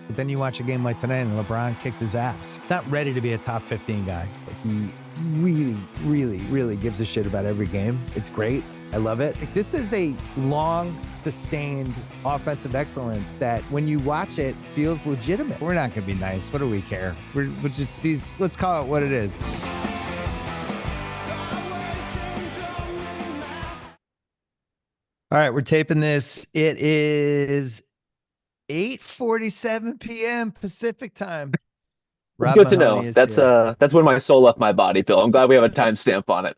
But then you watch a game like tonight and LeBron kicked his ass. He's not ready to be a top 15 guy, but he really, really, really gives a shit about every game. It's great. I love it. This is a long, sustained offensive excellence that when you watch it feels legitimate. We're not going to be nice. What do we care? We're just these, let's call it what it is. All right, we're taping this. It is 8:47 p.m. Pacific time. It's Rob good to Mahoney know. is That's here. that's when my soul left my body, Bill. I'm glad we have a timestamp on it.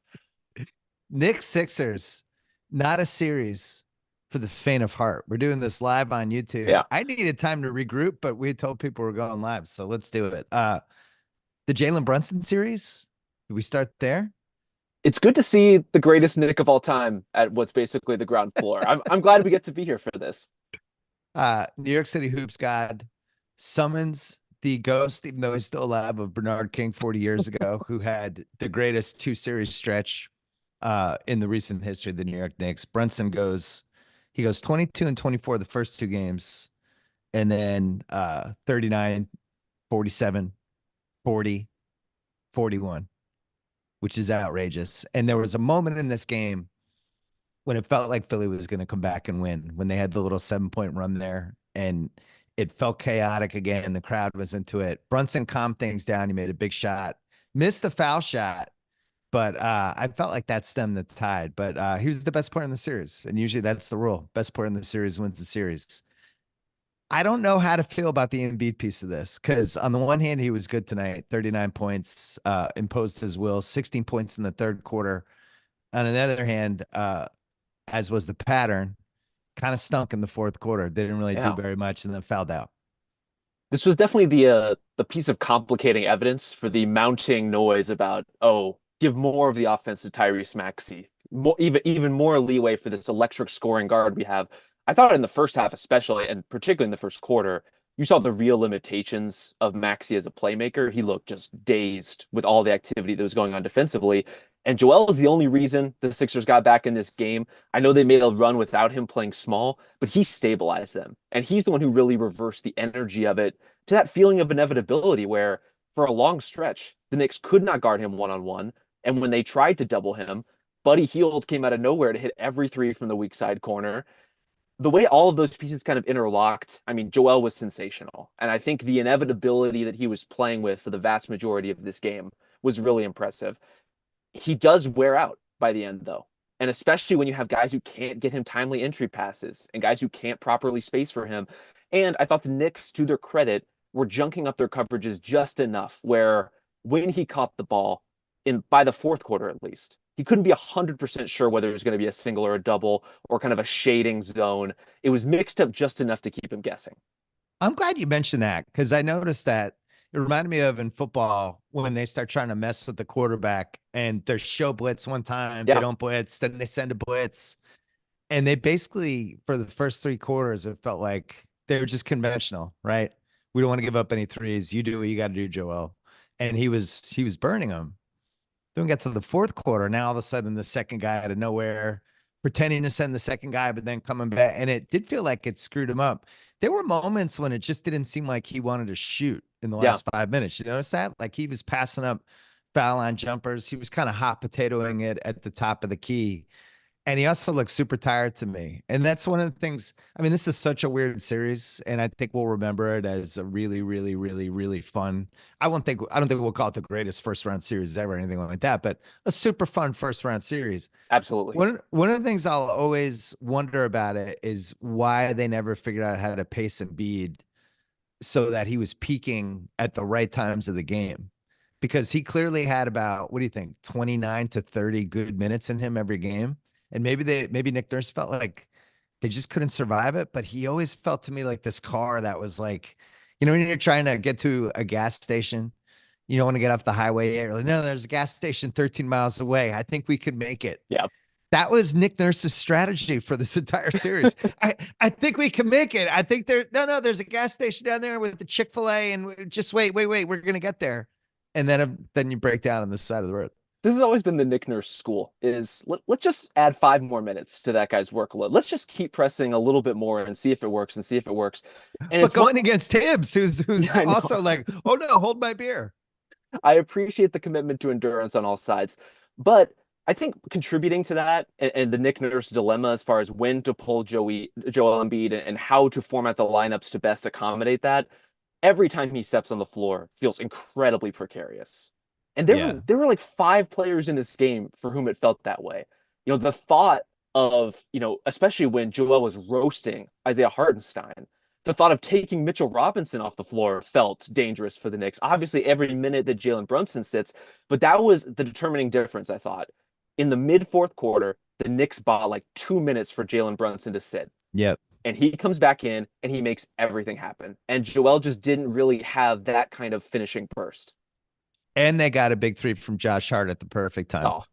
Knicks Sixers, not a series for the faint of heart. We're doing this live on YouTube. Yeah. I needed time to regroup, but we told people we're going live, so let's do it. The Jalen Brunson series, do we start there? It's good to see the greatest Nick of all time at what's basically the ground floor. I'm glad we get to be here for this. New York City Hoops God summons the ghost, even though he's still alive, of Bernard King 40 years ago, who had the greatest two-series stretch in the recent history of the New York Knicks. Brunson goes 22 and 24 the first two games, and then 39, 47, 40, 41, which is outrageous. And there was a moment in this game when it felt like Philly was going to come back and win, when they had the little 7-point run there, and it felt chaotic again. The crowd was into it. Brunson calmed things down. He made a big shot, missed the foul shot, but I felt like that stemmed the tide. But he was the best player in the series, and usually that's the rule. Best player in the series wins the series. I don't know how to feel about the Embiid piece of this, because on the one hand, he was good tonight, 39 points, imposed his will, 16 points in the third quarter. On the other hand, as was the pattern, kind of stunk in the fourth quarter. They didn't really do Yeah. very much and then fouled out. This was definitely the piece of complicating evidence for the mounting noise about, oh, give more of the offense to Tyrese Maxey. More, even more leeway for this electric scoring guard we have. I thought in the first half, especially, and particularly in the first quarter, you saw the real limitations of Maxey as a playmaker. He looked just dazed with all the activity that was going on defensively. And Joel is the only reason the Sixers got back in this game. I know they made a run without him playing small, but he stabilized them. And he's the one who really reversed the energy of it to that feeling of inevitability where for a long stretch, the Knicks could not guard him one-on-one. And when they tried to double him, Buddy Hield came out of nowhere to hit every three from the weak side corner. The way all of those pieces kind of interlocked, I mean, Joel was sensational. And I think the inevitability that he was playing with for the vast majority of this game was really impressive. He does wear out by the end, though. And especially when you have guys who can't get him timely entry passes and guys who can't properly space for him. And I thought the Knicks, to their credit, were junking up their coverages just enough where when he caught the ball, in by the fourth quarter at least, he couldn't be 100% sure whether it was going to be a single or a double or kind of a shading zone. It was mixed up just enough to keep him guessing. I'm glad you mentioned that, because I noticed that it reminded me of in football when they start trying to mess with the quarterback and there's show blitz one time, they Yeah. don't blitz, then they send a blitz. And they basically, for the first three quarters, it felt like they were just conventional, right? We don't want to give up any threes. You do what you got to do, Joel. And he was burning them. Then we got to the fourth quarter. Now all of a sudden, the second guy out of nowhere, pretending to send the second guy, but then coming back. And it did feel like it screwed him up. There were moments when it just didn't seem like he wanted to shoot in the Yeah. last 5 minutes. You notice that? Like he was passing up foul line jumpers. He was kind of hot potatoing it at the top of the key. And he also looks super tired to me. And that's one of the things. I mean, this is such a weird series, and I think we'll remember it as a really, really, really, really fun. I don't think we'll call it the greatest first round series ever or anything like that, but a super fun first round series. Absolutely. One of the things I'll always wonder about it is why they never figured out how to pace Embiid so that he was peaking at the right times of the game. Because he clearly had about, what do you think, 29 to 30 good minutes in him every game. And maybe Nick Nurse felt like they just couldn't survive it. But he always felt to me like this car that was like, when you're trying to get to a gas station, you don't want to get off the highway. You're like, no, there's a gas station 13 miles away. I think we could make it. Yeah. That was Nick Nurse's strategy for this entire series. I think we can make it. I think there's a gas station down there with the Chick-fil-A, and just wait. We're going to get there. And then you break down on the side of the road. This has always been the Nick Nurse school is let's just add 5 more minutes to that guy's workload. Let's just keep pressing a little bit more and see if it works and see if it works. And But it's one, going against Tibbs, yeah, who's I know. also like, oh no, hold my beer. I appreciate the commitment to endurance on all sides. But I think contributing to that and the Nick Nurse dilemma as far as when to pull Joel Embiid and how to format the lineups to best accommodate that, every time he steps on the floor feels incredibly precarious. And Yeah. there were like 5 players in this game for whom it felt that way. The thought of, especially when Joel was roasting Isaiah Hartenstein, the thought of taking Mitchell Robinson off the floor felt dangerous for the Knicks. Obviously, every minute that Jalen Brunson sits, but that was the determining difference, I thought. In the mid fourth quarter, the Knicks bought like 2 minutes for Jalen Brunson to sit. Yep. And he comes back in and he makes everything happen. And Joel just didn't really have that kind of finishing burst. And they got a big three from Josh Hart at the perfect time. Oh,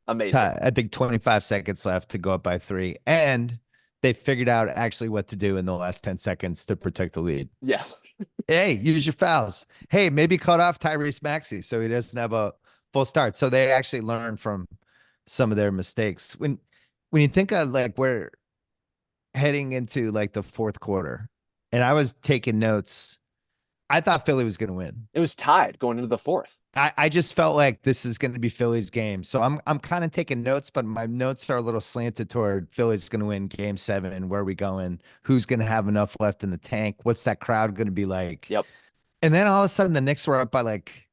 amazing. I think 25 seconds left to go up by 3. And they figured out actually what to do in the last 10 seconds to protect the lead. Yes. Hey, use your fouls. Hey, maybe cut off Tyrese Maxey so he doesn't have a full start. So they actually learn from some of their mistakes. When you think of like we're heading into like the fourth quarter, and I was taking notes, I thought Philly was going to win. It was tied going into the fourth. I just felt like this is going to be Philly's game. So I'm kind of taking notes, but my notes are a little slanted toward Philly's going to win game 7. Where are we going? Who's going to have enough left in the tank? What's that crowd going to be like? Yep. And then all of a sudden the Knicks were up by like,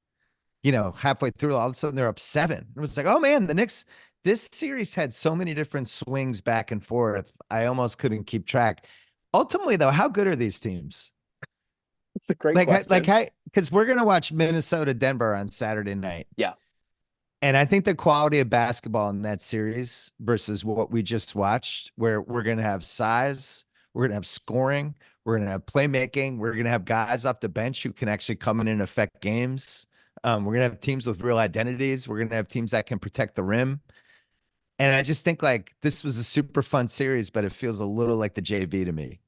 halfway through, all of a sudden they're up 7. It was like, oh man, the Knicks, this series had so many different swings back and forth. I almost couldn't keep track. Ultimately though, how good are these teams? It's a great question. Because we're going to watch Minnesota Denver on Saturday night. Yeah. And I think the quality of basketball in that series versus what we just watched, where we're going to have size, we're going to have scoring, we're going to have playmaking, we're going to have guys off the bench who can actually come in and affect games. We're going to have teams with real identities. We're going to have teams that can protect the rim. And I just think like this was a super fun series, but it feels a little like the JV to me.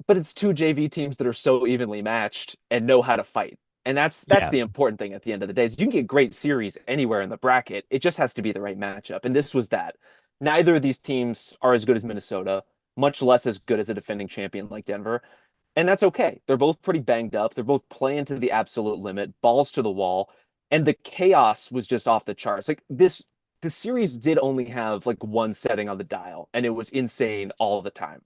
But it's 2 JV teams that are so evenly matched and know how to fight. And that's Yeah. the important thing at the end of the day is you can get great series anywhere in the bracket. It just has to be the right matchup. And this was that. Neither of these teams are as good as Minnesota, much less as good as a defending champion like Denver. And that's okay. They're both pretty banged up. They're both playing to the absolute limit, balls to the wall. And the chaos was just off the charts. Like the series did only have like one setting on the dial, and it was insane all the time.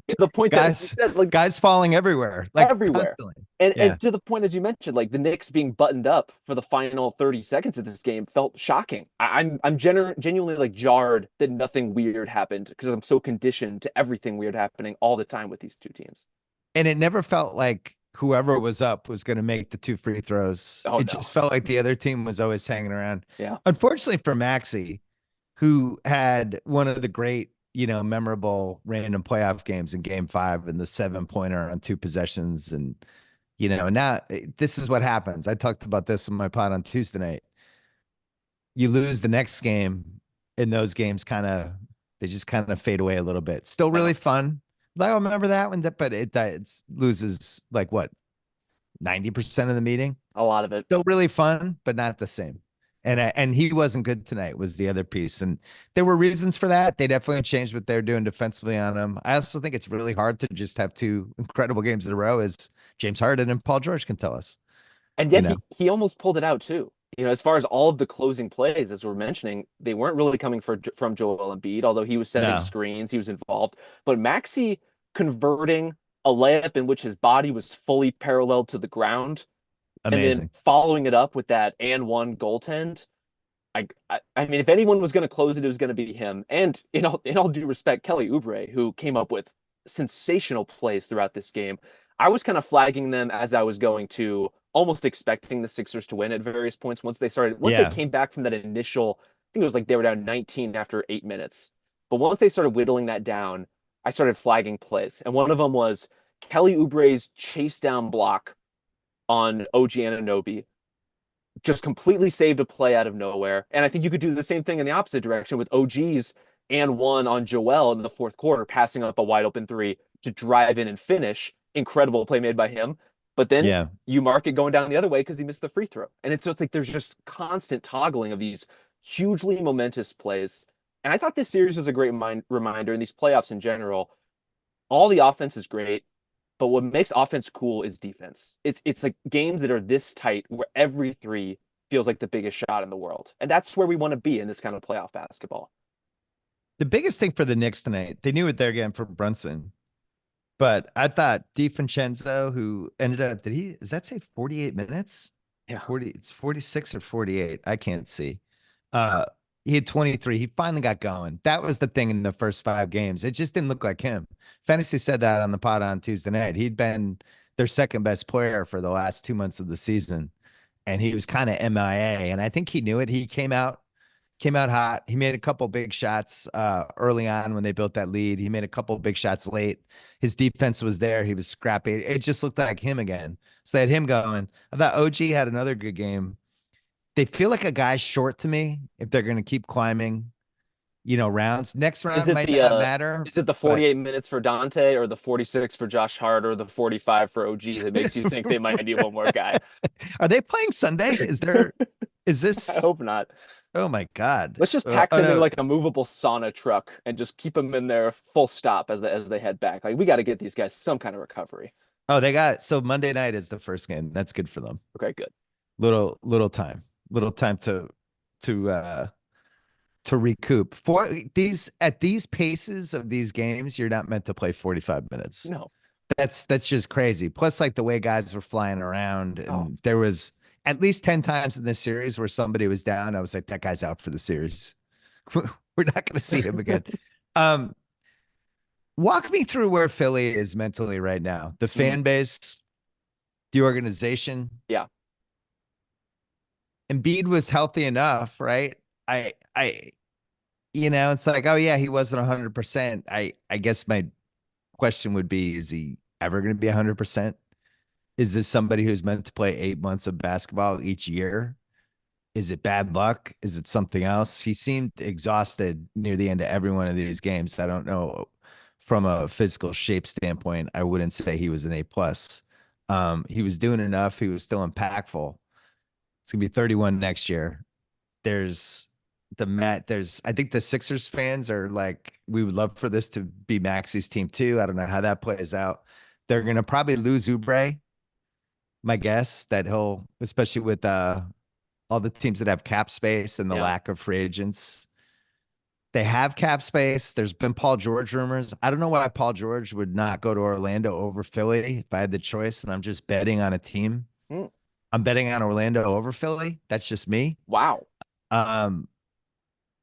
To the point Guys, that like guys falling everywhere, like everywhere. constantly. And to the point, as you mentioned, like the Knicks being buttoned up for the final 30 seconds of this game felt shocking. I'm genuinely like jarred that nothing weird happened because I'm so conditioned to everything weird happening all the time with these two teams. And it never felt like whoever was up was going to make the 2 free throws. Oh, It no. just felt like the other team was always hanging around. Yeah. Unfortunately for Maxey, who had one of the great, memorable random playoff games in game 5 and the 7-pointer on 2 possessions. And, now this is what happens. I talked about this in my pod on Tuesday night. You lose the next game and those games they just kind of fade away a little bit. Still really fun. Like, I remember that one, but it loses like what, 90% of the meeting. A lot of it. Still really fun, but not the same. And he wasn't good tonight was the other piece. And there were reasons for that. They definitely changed what they're doing defensively on him. I also think it's really hard to just have 2 incredible games in a row, as James Harden and Paul George can tell us. And yet he almost pulled it out too. As far as all of the closing plays, as we're mentioning, they weren't really coming from Joel Embiid, although he was setting screens, he was involved. But Maxey converting a layup in which his body was fully parallel to the ground, amazing, and then following it up with that and one goaltend. I mean, if anyone was going to close it, it was going to be him. And in all due respect, Kelly Oubre, who came up with sensational plays throughout this game. I was kind of flagging them as I was going to, almost expecting the Sixers to win at various points once they came back from that initial, I think it was like they were down 19 after 8 minutes. But once they started whittling that down, I started flagging plays. And one of them was Kelly Oubre's chase down block on OG Anunoby. Just completely saved a play out of nowhere. And I think you could do the same thing in the opposite direction with OG's and one on Joel in the fourth quarter, passing up a wide open 3 to drive in and finish. Incredible play made by him. But then Yeah. you mark it going down the other way because he missed the free throw. And it's like there's just constant toggling of these hugely momentous plays. And I thought this series was a great reminder, and these playoffs in general. All the offense is great, but what makes offense cool is defense. It's like games that are this tight where every three feels like the biggest shot in the world. And that's where we want to be in this kind of playoff basketball. The biggest thing for the Knicks tonight, they knew what they're getting from Brunson. But I thought DiFrancesco, who ended up, does that say 48 minutes? Yeah. 40, it's 46 or 48. I can't see. Uh, he had 23. He finally got going. That was the thing in the first 5 games. It just didn't look like him. Fantasy said that on the pod on Tuesday night. He'd been their second best player for the last 2 months of the season, and he was kind of MIA. And I think he knew it. He came out hot. He made a couple big shots early on when they built that lead. He made a couple big shots late. His defense was there. He was scrappy. It just looked like him again. So they had him going. I thought OG had another good game. They feel like a guy short to me if they're going to keep climbing, rounds. Next Is round it might the not uh matter, is it the but 48 minutes for Dante or the 46 for Josh Hart or the 45 for OG that makes you think they might need one more guy? are they playing Sunday? Is I this, hope not. oh my God. Let's just pack Oh them in no. like a movable sauna truck and just keep them in there full stop as they head back. Like we got to get these guys some kind of recovery. Oh, they got, so Monday night is the first game. That's good for them. Okay, good. Little time to to recoup. For these at these paces of these games, you're not meant to play 45 minutes. No. That's just crazy. Plus, like the way guys were flying around, Oh, and there was at least 10 times in this series where somebody was down. I was like, that guy's out for the series. We're not going to see him again. Um, Walk me through where Philly is mentally right now. The fan base, the organization. yeah. Embiid was healthy enough, right? I it's like, oh yeah, he wasn't 100%. I guess my question would be, is he ever going to be 100%? Is this somebody who's meant to play 8 months of basketball each year? Is it bad luck? Is it something else? He seemed exhausted near the end of every one of these games. I don't know, from a physical shape standpoint, I wouldn't say he was an A plus. He was doing enough. He was still impactful. It's gonna be 31 next year. There's I think the Sixers fans are like, we would love for this to be Maxi's team too. I don't know how that plays out. They're gonna probably lose Oubre. My guess that he'll, especially with all the teams that have cap space and the Yeah. lack of free agents. They have cap space. There's been Paul George rumors. I don't know why Paul George would not go to Orlando over Philly if I had the choice, and I'm just betting on a team. Mm. I'm betting on Orlando over Philly. That's just me. Wow. Um,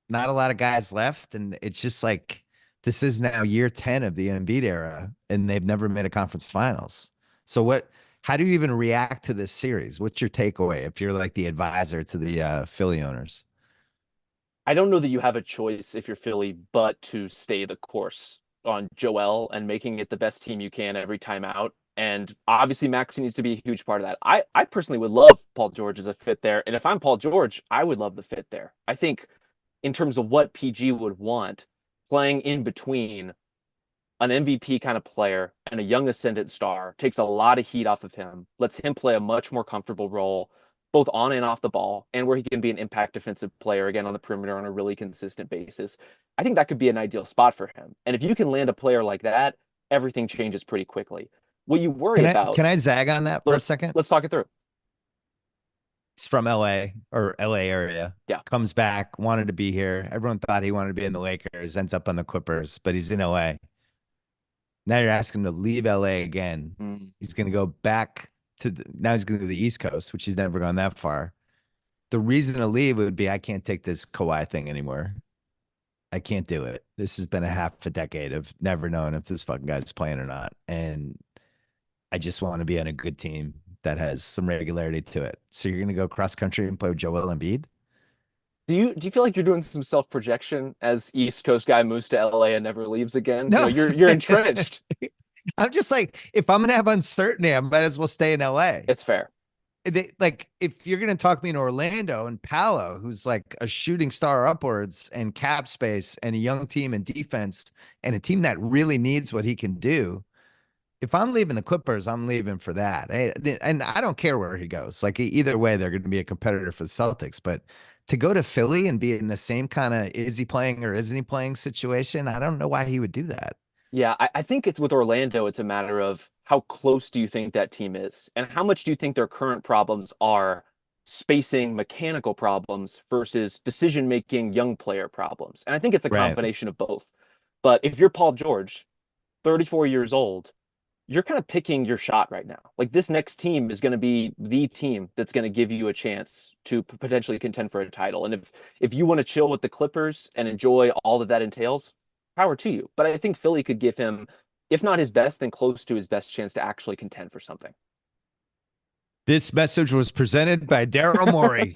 Not a lot of guys left, and it's just like this is now year 10 of the Embiid era, and they've never made a conference finals. So how do you even react to this series? What's your takeaway if you're like the advisor to the Philly owners? I don't know that you have a choice if you're Philly but to stay the course on Joel and making it the best team you can every time out. And obviously, Maxey needs to be a huge part of that. I personally would love Paul George as a fit there. And if I'm Paul George, I would love the fit there. I think in terms of what PG would want, playing in between an MVP kind of player and a young ascendant star takes a lot of heat off of him, lets him play a much more comfortable role, both on and off the ball, and where he can be an impact defensive player again on the perimeter on a really consistent basis. I think that could be an ideal spot for him. And if you can land a player like that, everything changes pretty quickly. What you worry about, Can I zag on that for a second? let's talk it through. He's from LA or LA area. Yeah. Comes back, wanted to be here. Everyone thought he wanted to be in the Lakers, ends up on the Clippers, but he's in LA. Now you're asking him to leave LA again. He's going to go back now he's going to the East Coast, which he's never gone that far. The reason to leave would be, I can't take this Kawhi thing anymore. I can't do it. This has been a half a decade of never knowing if this fucking guy's playing or not. And I just want to be on a good team that has some regularity to it. So you're going to go cross country and play with Joel Embiid? Do you feel like you're doing some self projection as East Coast guy moves to LA and never leaves again? No, You're entrenched. I'm just like, if I'm going to have uncertainty, I might as well stay in LA. It's fair. Like, if you're going to talk me in Orlando and Paolo, who's like a shooting star upwards and cap space and a young team and defense and a team that really needs what he can do, if I'm leaving the Clippers, I'm leaving for that. And I don't care where he goes. Like either way, they're going to be a competitor for the Celtics. But to go to Philly and be in the same kind of is he playing or isn't he playing situation, I don't know why he would do that. Yeah, I think it's with Orlando, it's a matter of how close do you think that team is, and how much do you think their current problems are spacing, mechanical problems versus decision-making young player problems. And I think it's a Right. combination of both. But if you're Paul George, 34 years old, you're kind of picking your shot right now. Like this next team is going to be the team that's going to give you a chance to potentially contend for a title. And if you want to chill with the Clippers and enjoy all that that entails, power to you. But I think Philly could give him, if not his best, then close to his best chance to actually contend for something. This message was presented by Daryl Morey.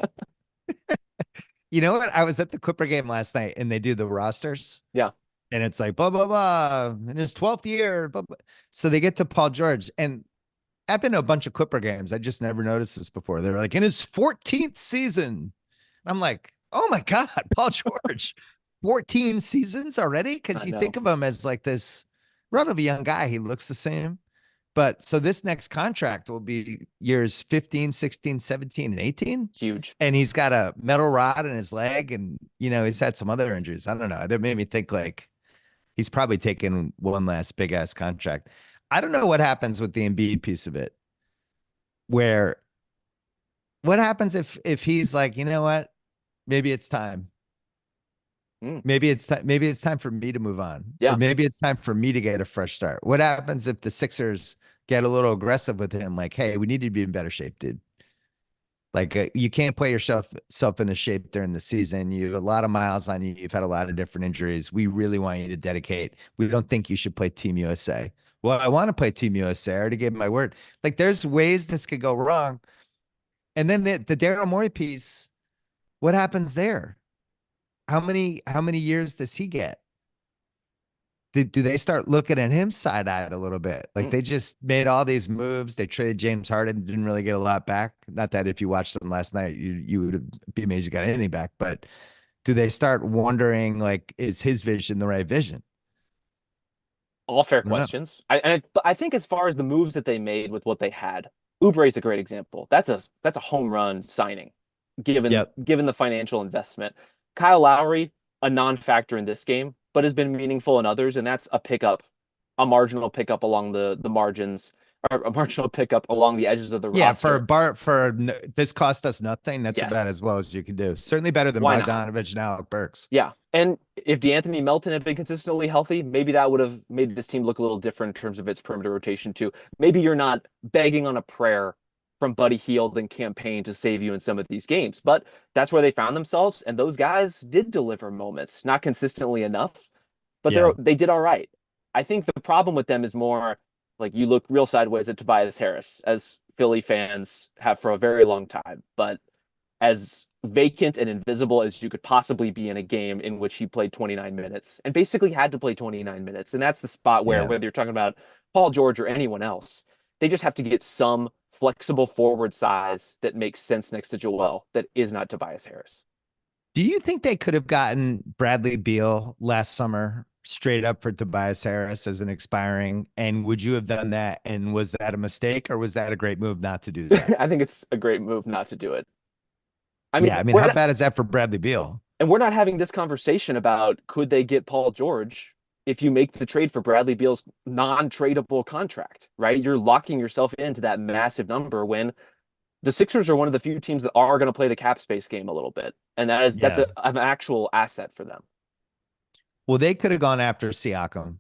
You know what? I was at the Clipper game last night and they do the rosters. Yeah. And it's like, blah, blah, blah, in his 12th year. Blah, blah. So they get to Paul George. And I've been to a bunch of Clipper games. I just never noticed this before. They're like, in his 14th season. I'm like, oh my God, Paul George, 14 seasons already? Because I you know. think of him as like this relatively young guy. He looks the same. But so this next contract will be years 15, 16, 17, and 18. Huge. And he's got a metal rod in his leg. And, he's had some other injuries. I don't know. That made me think like he's probably taking one last big ass contract. I don't know what happens with the Embiid piece of it. Where what happens if he's like, you know what? Maybe it's time. Mm. Maybe it's time for me to move on. Or Yeah. maybe it's time for me to get a fresh start. What happens if the Sixers get a little aggressive with him? Like, hey, we need to be in better shape, dude. Like you can't play yourself into shape during the season. You have a lot of miles on you. You've had a lot of different injuries. We really want you to dedicate. We don't think you should play Team USA. Well, I want to play Team USA. I already gave my word. Like there's ways this could go wrong. And then the Daryl Morey piece, what happens there? How many years does he get? Do they start looking at him side-eyed a little bit? Like Mm. they just made all these moves. They traded James Harden, didn't really get a lot back. Not that if you watched them last night, you would be amazed you got anything back. But do they start wondering like, is his vision the right vision? All fair I don't know. questions. I think as far as the moves that they made with what they had, Oubre is a great example. That's a home run signing, given Yep. given the financial investment. Kyle Lowry, a non-factor in this game, but has been meaningful in others, and that's a pickup, a marginal pickup along the margins, or a marginal pickup along the edges of the Yeah, for roster. this cost us nothing. That's about Yes, as well as you can do. Certainly better than why not? Bogdanovich and Alec Burks. Yeah. And if DeAnthony Melton had been consistently healthy, maybe that would have made this team look a little different in terms of its perimeter rotation too. Maybe you're not begging on a prayer from Buddy Hield and campaign to save you in some of these games, but that's where they found themselves. And those guys did deliver moments, not consistently enough, but Yeah. they did all right. I think the problem with them is more like you look real sideways at Tobias Harris, as Philly fans have for a very long time, but as vacant and invisible as you could possibly be in a game in which he played 29 minutes and basically had to play 29 minutes. And that's the spot where, Yeah. whether you're talking about Paul George or anyone else, they just have to get some flexible forward size that makes sense next to Joel that is not Tobias Harris. Do you think they could have gotten Bradley Beal last summer straight up for Tobias Harris as an expiring? And would you have done that? And was that a mistake or was that a great move not to do that? I think it's a great move not to do it. I mean, Yeah. I mean, we're how not, bad is that for Bradley Beal? and we're not having this conversation about could they get Paul George if you make the trade for Bradley Beal's non-tradable contract, right? You're locking yourself into that massive number when the Sixers are one of the few teams that are going to play the cap space game a little bit, and that's Yeah. an actual asset for them. Well, they could have gone after Siakam.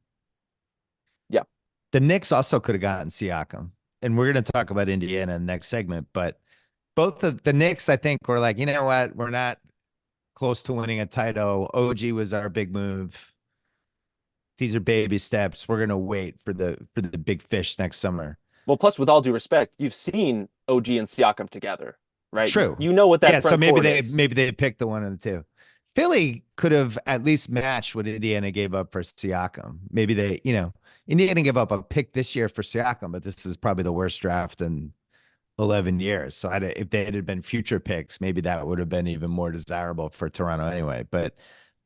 Yeah, The Knicks also could have gotten Siakam. And we're going to talk about Indiana in the next segment. But both of the Knicks, I think, were like, you know what? We're not close to winning a title. OG was our big move. These are baby steps. We're going to wait for the big fish next summer. well, plus with all due respect, you've seen OG and Siakam together, right? True. You know what that Yeah, so front court is. maybe they picked the one of the two. Philly could have at least matched what Indiana gave up for Siakam. Maybe Indiana gave up a pick this year for Siakam, but this is probably the worst draft in 11 years. So if they had been future picks, maybe that would have been even more desirable for Toronto anyway. But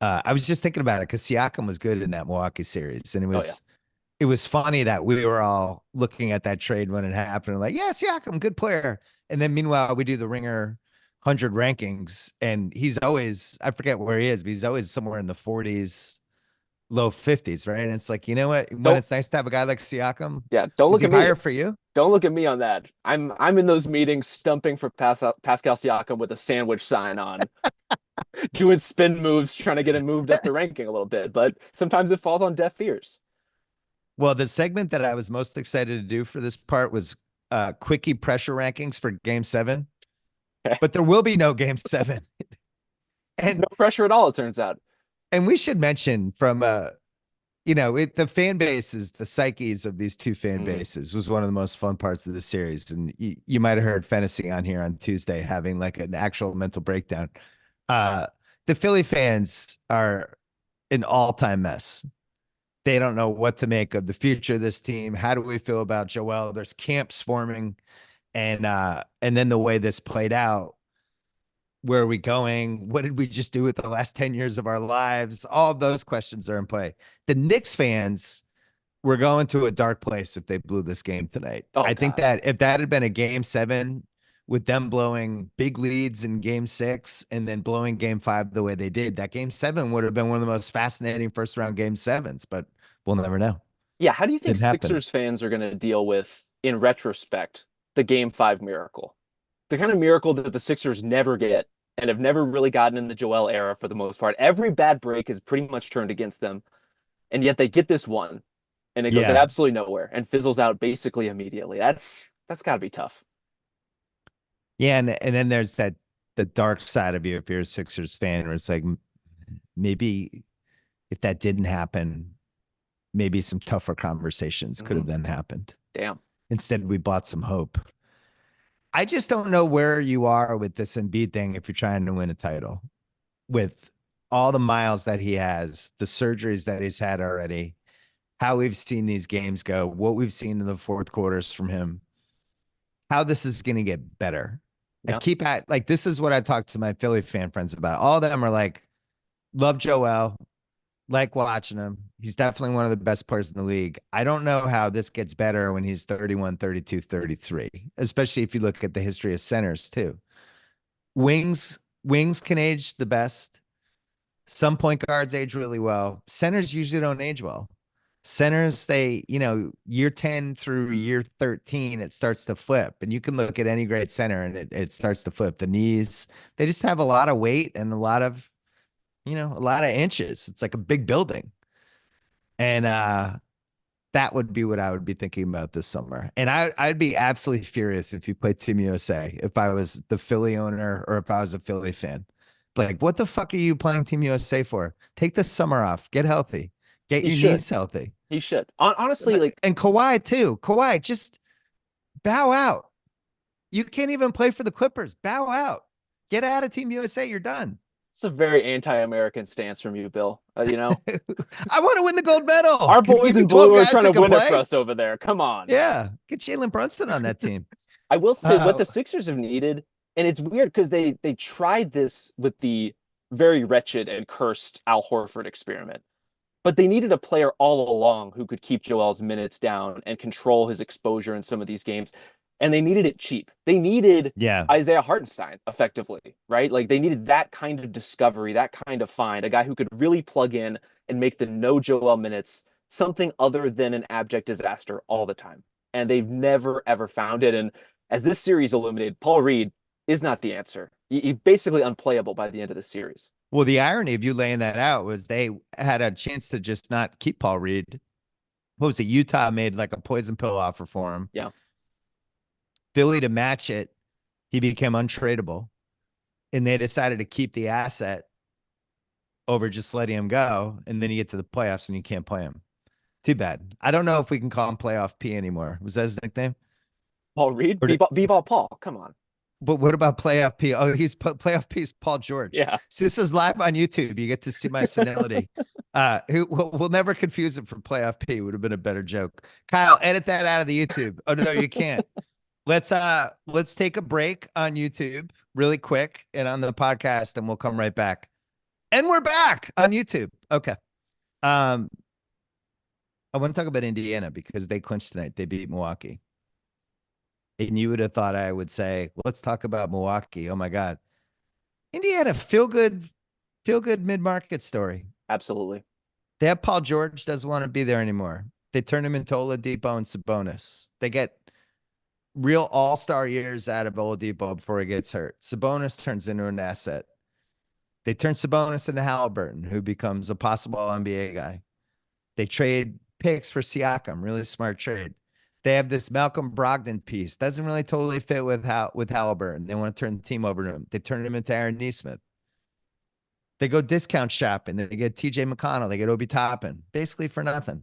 I was just thinking about it because Siakam was good in that Milwaukee series, and it Oh yeah, was it was funny that we were all looking at that trade when it happened, like, yes, Siakam, good player. And then meanwhile, we do the Ringer 100 rankings, and he's always, I forget where he is, but he's always somewhere in the 40s, low 50s, right? And it's like, you know what? When Don't it's nice to have a guy like Siakam, yeah, don't is look he at me. higher for you? Don't look at me on that. I'm in those meetings stumping for Pascal Siakam with a sandwich sign on, doing spin moves, trying to get him moved up the ranking a little bit. But sometimes it falls on deaf ears. Well, the segment that I was most excited to do for this part was quickie pressure rankings for game 7, Okay. but there will be no game 7. No And pressure at all, it turns out. we should mention from the fan bases, the psyches of these two fan bases was one of the most fun parts of the series. And you might have heard Fantasy on here on Tuesday having like an actual mental breakdown. The Philly fans are an all-time mess. They don't know what to make of the future of this team. How do we feel about Joel? There's camps forming, and then the way this played out. Where are we going? What did we just do with the last 10 years of our lives? All of those questions are in play. The Knicks fans were going to a dark place if they blew this game tonight. Oh I think God. that if that had been a game 7 with them blowing big leads in game 6 and then blowing game 5 the way they did, that game 7 would have been one of the most fascinating first round game 7s, but we'll never know. Yeah, how do you think Didn't happen. Sixers fans are going to deal with, in retrospect, the Game 5 miracle? The kind of miracle that the Sixers never get and have never really gotten in the Joel era for the most part. Every bad break is pretty much turned against them, and yet they get this one, and it goes Yeah. absolutely nowhere and fizzles out basically immediately. That's got to be tough. Yeah. And then there's the dark side of you if you're a Sixers fan, where it's like maybe if that didn't happen, maybe some tougher conversations could have then happened. Damn. Instead, we bought some hope. I just don't know where you are with this Embiid thing if you're trying to win a title. With all the miles that he has, the surgeries that he's had already, how we've seen these games go, what we've seen in the fourth quarters from him, how this is going to get better. I Yeah. keep at like, this is what I talk to my Philly fan friends about. All of them are like, love Joel, like watching him. He's definitely one of the best players in the league. I don't know how this gets better when he's 31, 32, 33, especially if you look at the history of centers too. Wings can age the best. Some point guards age really well. Centers usually don't age well. Centers, year 10 through year 13, it starts to flip. And you can look at any great center and it starts to flip. The knees, they just have a lot of weight and a lot of inches. It's like a big building. And that would be what I would be thinking about this summer. And I'd be absolutely furious if you played Team USA, if I was the Philly owner or if I was a Philly fan. Like, what the fuck are you playing Team USA for? Take the summer off. Get healthy. Get He your should. knees healthy. He should. Honestly, like, And Kawhi too. Kawhi, just bow out. You can't even play for the Clippers. Bow out. Get out of Team USA. You're done. it's a very anti-American stance from you, Bill. I want to win the gold medal. Our Can you boys give me in 12 blue are guys trying that to can win it play? for us over there. Come on. Yeah. Get Jalen Brunson on that team. I will say what the Sixers have needed, and it's weird because they tried this with the very wretched and cursed Al Horford experiment, but they needed a player all along who could keep Joel's minutes down and control his exposure in some of these games, and they needed it cheap. They needed Yeah. Isaiah Hartenstein, effectively, right? Like they needed that kind of discovery, that kind of find, a guy who could really plug in and make the no Joel minutes something other than an abject disaster all the time. And they've never, ever found it. And as this series illuminated, Paul Reed is not the answer. He's basically unplayable by the end of the series. Well, the irony of you laying that out was they had a chance to just not keep Paul Reed. What was it? Utah made like a poison pill offer for him. Yeah. Philly to match it, he became untradeable. And they decided to keep the asset over just letting him go. And then you get to the playoffs and you can't play him. Too bad. I don't know if we can call him Playoff P anymore. Was that his nickname? Paul Reed? B-ball Paul. Come on. But what about Playoff P? Oh, he's Playoff P is Paul George. Yeah. So this is live on YouTube. You get to see my senility. We'll never confuse it for Playoff P. Would have been a better joke. Kyle, edit that out of the YouTube. Oh no, you can't. Let's take a break on YouTube really quick and on the podcast, and we'll come right back. And we're back on YouTube. Okay. I want to talk about Indiana because they clinched tonight. They beat Milwaukee. And you would have thought I would say, let's talk about Milwaukee. Oh my God. Indiana, feel good mid-market story. Absolutely. They have Paul George doesn't want to be there anymore. They turn him into Oladipo and Sabonis. They get real all-star years out of Oladipo before he gets hurt. Sabonis turns into an asset. They turn Sabonis into Halliburton, who becomes a possible NBA guy. They trade picks for Siakam, really smart trade. They have this Malcolm Brogdon piece. Doesn't really totally fit with Halliburton. They want to turn the team over to him. They turn him into Aaron Nesmith. They go discount shopping. They get TJ McConnell. They get Obi Toppin, basically for nothing.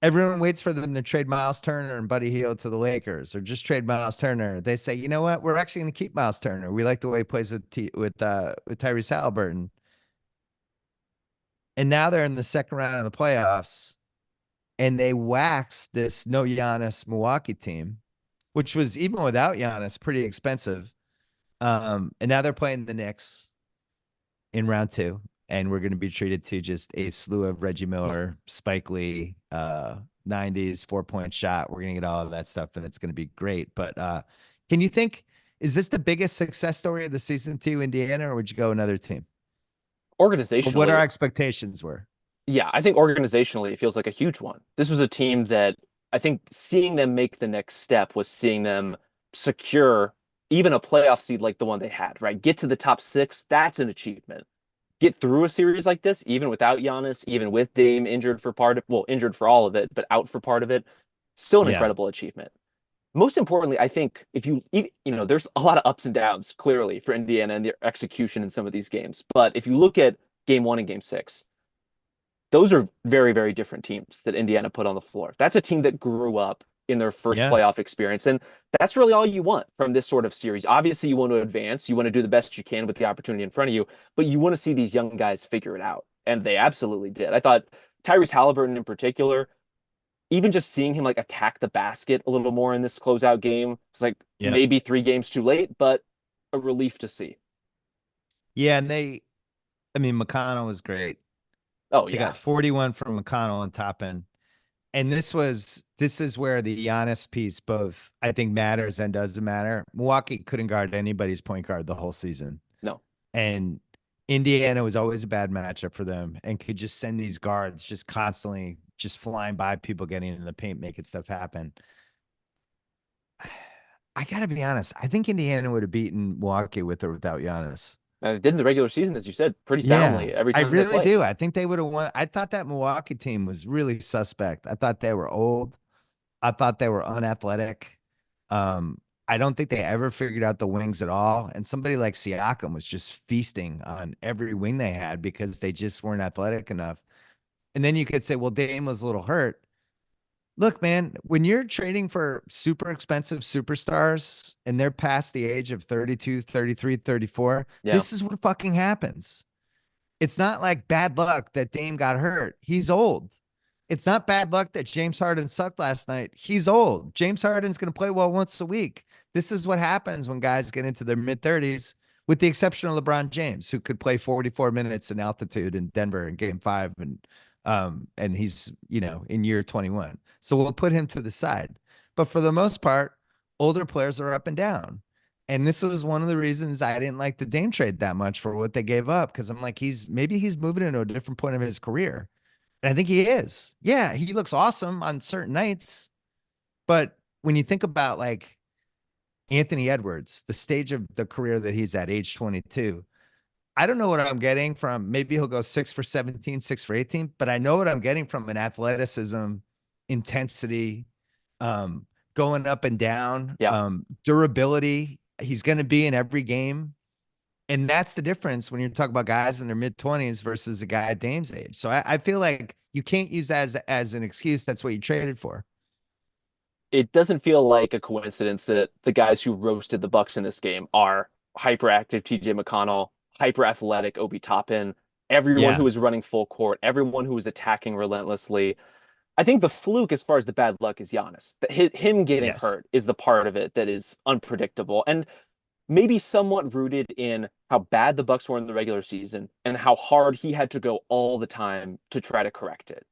Everyone waits for them to trade Miles Turner and Buddy Hield to the Lakers, or just trade Miles Turner. They say, you know what? We're actually going to keep Miles Turner. We like the way he plays with Tyrese Halliburton. And now they're in the second round of the playoffs, and they wax this no Giannis Milwaukee team, which was even without Giannis pretty expensive. And now they're playing the Knicks in round 2, and we're going to be treated to just a slew of Reggie Miller, Spike Lee, 90s 4-point shot. We're going to get all of that stuff, and it's going to be great. But can you think, is this the biggest success story of the season to Indiana, or would you go another team? Organizationally, What our expectations were. yeah, I think organizationally it feels like a huge one. This was a team that I think seeing them make the next step was seeing them secure even a playoff seed like the one they had, right? Get to the top 6, that's an achievement. Get through a series like this, even without Giannis, even with Dame injured for part of, well, injured for all of it, but out for part of it, still an incredible achievement. Most importantly, I think if there's a lot of ups and downs clearly for Indiana and their execution in some of these games. But if you look at game 1 and game 6, those are very, very different teams that Indiana put on the floor. That's a team that grew up in their first playoff experience. And that's really all you want from this sort of series. Obviously, you want to advance. You want to do the best you can with the opportunity in front of you, but you want to see these young guys figure it out. And they absolutely did. I thought Tyrese Halliburton in particular, even just seeing him like attack the basket a little more in this closeout game, it's like maybe 3 games too late, but a relief to see. Yeah, and McConnell was great. Oh, They got 41 from McConnell on top end. And this is where the Giannis piece both I think matters and doesn't matter. Milwaukee couldn't guard anybody's point guard the whole season. No. And Indiana was always a bad matchup for them and could just send these guards just constantly just flying by people, getting in the paint, making stuff happen. I got to be honest. I think Indiana would have beaten Milwaukee with or without Giannis. Did in the regular season, as you said, pretty soundly every time. I really do. I think they would have won. I thought that Milwaukee team was really suspect. I thought they were old. I thought they were unathletic. I don't think they ever figured out the wings at all. And somebody like Siakam was just feasting on every wing they had because they just weren't athletic enough. And then you could say, well, Dame was a little hurt. Look, man, when you're trading for super expensive superstars and they're past the age of 32, 33, 34, this is what fucking happens. It's not like bad luck that Dame got hurt. He's old. It's not bad luck that James Harden sucked last night. He's old. James Harden's going to play well once a week. This is what happens when guys get into their mid-30s, with the exception of LeBron James, who could play 44 minutes in altitude in Denver in game 5. And he's, in year 21. So we'll put him to the side. But for the most part, older players are up and down. And this was one of the reasons I didn't like the Dame trade that much for what they gave up. Because I'm like, maybe he's moving into a different point of his career. And I think he is. Yeah, he looks awesome on certain nights. But when you think about like Anthony Edwards, the stage of the career that he's at, age 22, I don't know what I'm getting from, maybe he'll go 6 for 17, 6 for 18, but I know what I'm getting from an athleticism, intensity, going up and down, durability. He's going to be in every game. And that's the difference when you're talking about guys in their mid-20s versus a guy at Dame's age. So I feel like you can't use that as an excuse. That's what you traded for. It doesn't feel like a coincidence that the guys who roasted the Bucks in this game are hyperactive TJ McConnell, hyper athletic Obi Toppin, everyone who was running full court, everyone who was attacking relentlessly. I think the fluke as far as the bad luck is Giannis. Him getting hurt is the part of it that is unpredictable and maybe somewhat rooted in how bad the Bucks were in the regular season and how hard he had to go all the time to try to correct it.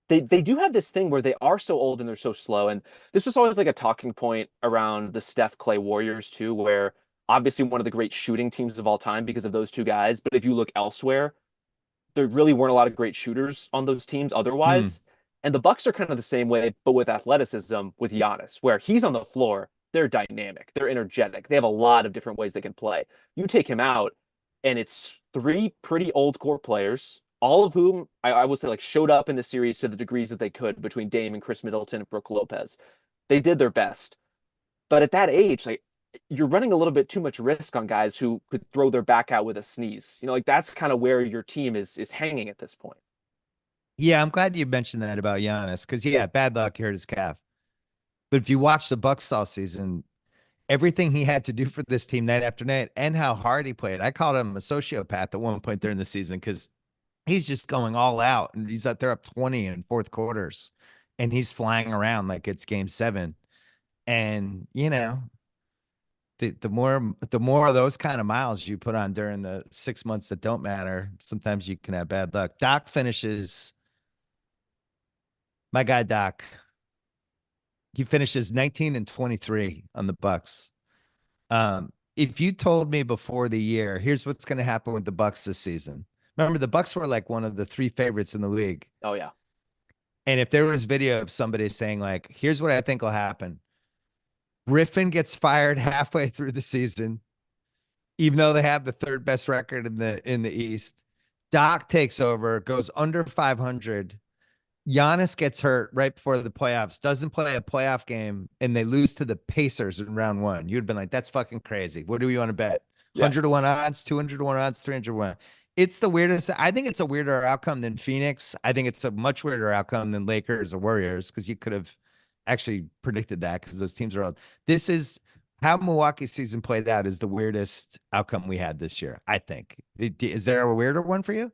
they do have this thing where they are so old and they're so slow. And this was always like a talking point around the Steph Clay Warriors too, where obviously one of the great shooting teams of all time because of those two guys. But if you look elsewhere, there really weren't a lot of great shooters on those teams Hmm. otherwise. And the Bucks are kind of the same way, but with athleticism with Giannis, where he's on the floor, they're dynamic, they're energetic, they have a lot of different ways they can play. You take him out, and it's three pretty old core players, all of whom I would say like showed up in the series to the degrees that they could between Dame and Chris Middleton and Brooke Lopez. They did their best. But at that age, like you're running a little bit too much risk on guys who could throw their back out with a sneeze. Like that's kind of where your team is hanging at this point. Yeah, I'm glad you mentioned that about Giannis because yeah, bad luck, he hurt his calf. But if you watch the Bucks all season, everything he had to do for this team night after night and how hard he played, I called him a sociopath at one point during the season because he's just going all out and he's out there up 20 in fourth quarters and he's flying around like it's game 7. And the more of those kind of miles you put on during the 6 months that don't matter, sometimes you can have bad luck. Doc finishes, my guy Doc, he finishes 19 and 23 on the Bucks. If you told me before the year, here's what's going to happen with the Bucks this season. Remember, the Bucks were like one of the 3 favorites in the league. Oh yeah. And if there was video of somebody saying like, here's what I think will happen. Griffin gets fired halfway through the season, even though they have the 3rd best record in the East. Doc takes over, goes under 500. Giannis gets hurt right before the playoffs, doesn't play a playoff game, and they lose to the Pacers in round 1. You'd been like, that's fucking crazy. What do we want to bet? Yeah. 100 to 1 odds, 200 to 1 odds, 300 to 1. It's the weirdest. I think it's a weirder outcome than Phoenix. I think it's a much weirder outcome than Lakers or Warriors because you could have actually predicted that because those teams are old. This is how Milwaukee's season played out is the weirdest outcome we had this year, I think. Is there a weirder one for you?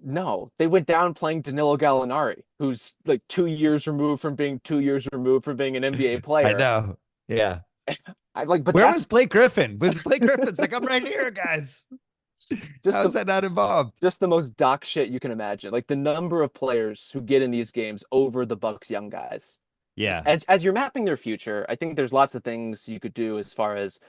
No, they went down playing Danilo Gallinari, who's like 2 years removed from being 2 years removed from being an NBA I player. know. Yeah. I like, but Where that's was Blake Griffin? Was Blake Griffin's like, I'm right here, guys. just How is the that not involved? just the most doc shit you can imagine. Like the number of players who get in these games over the Bucks young guys. Yeah. As you're mapping their future, I think there's lots of things you could do as far as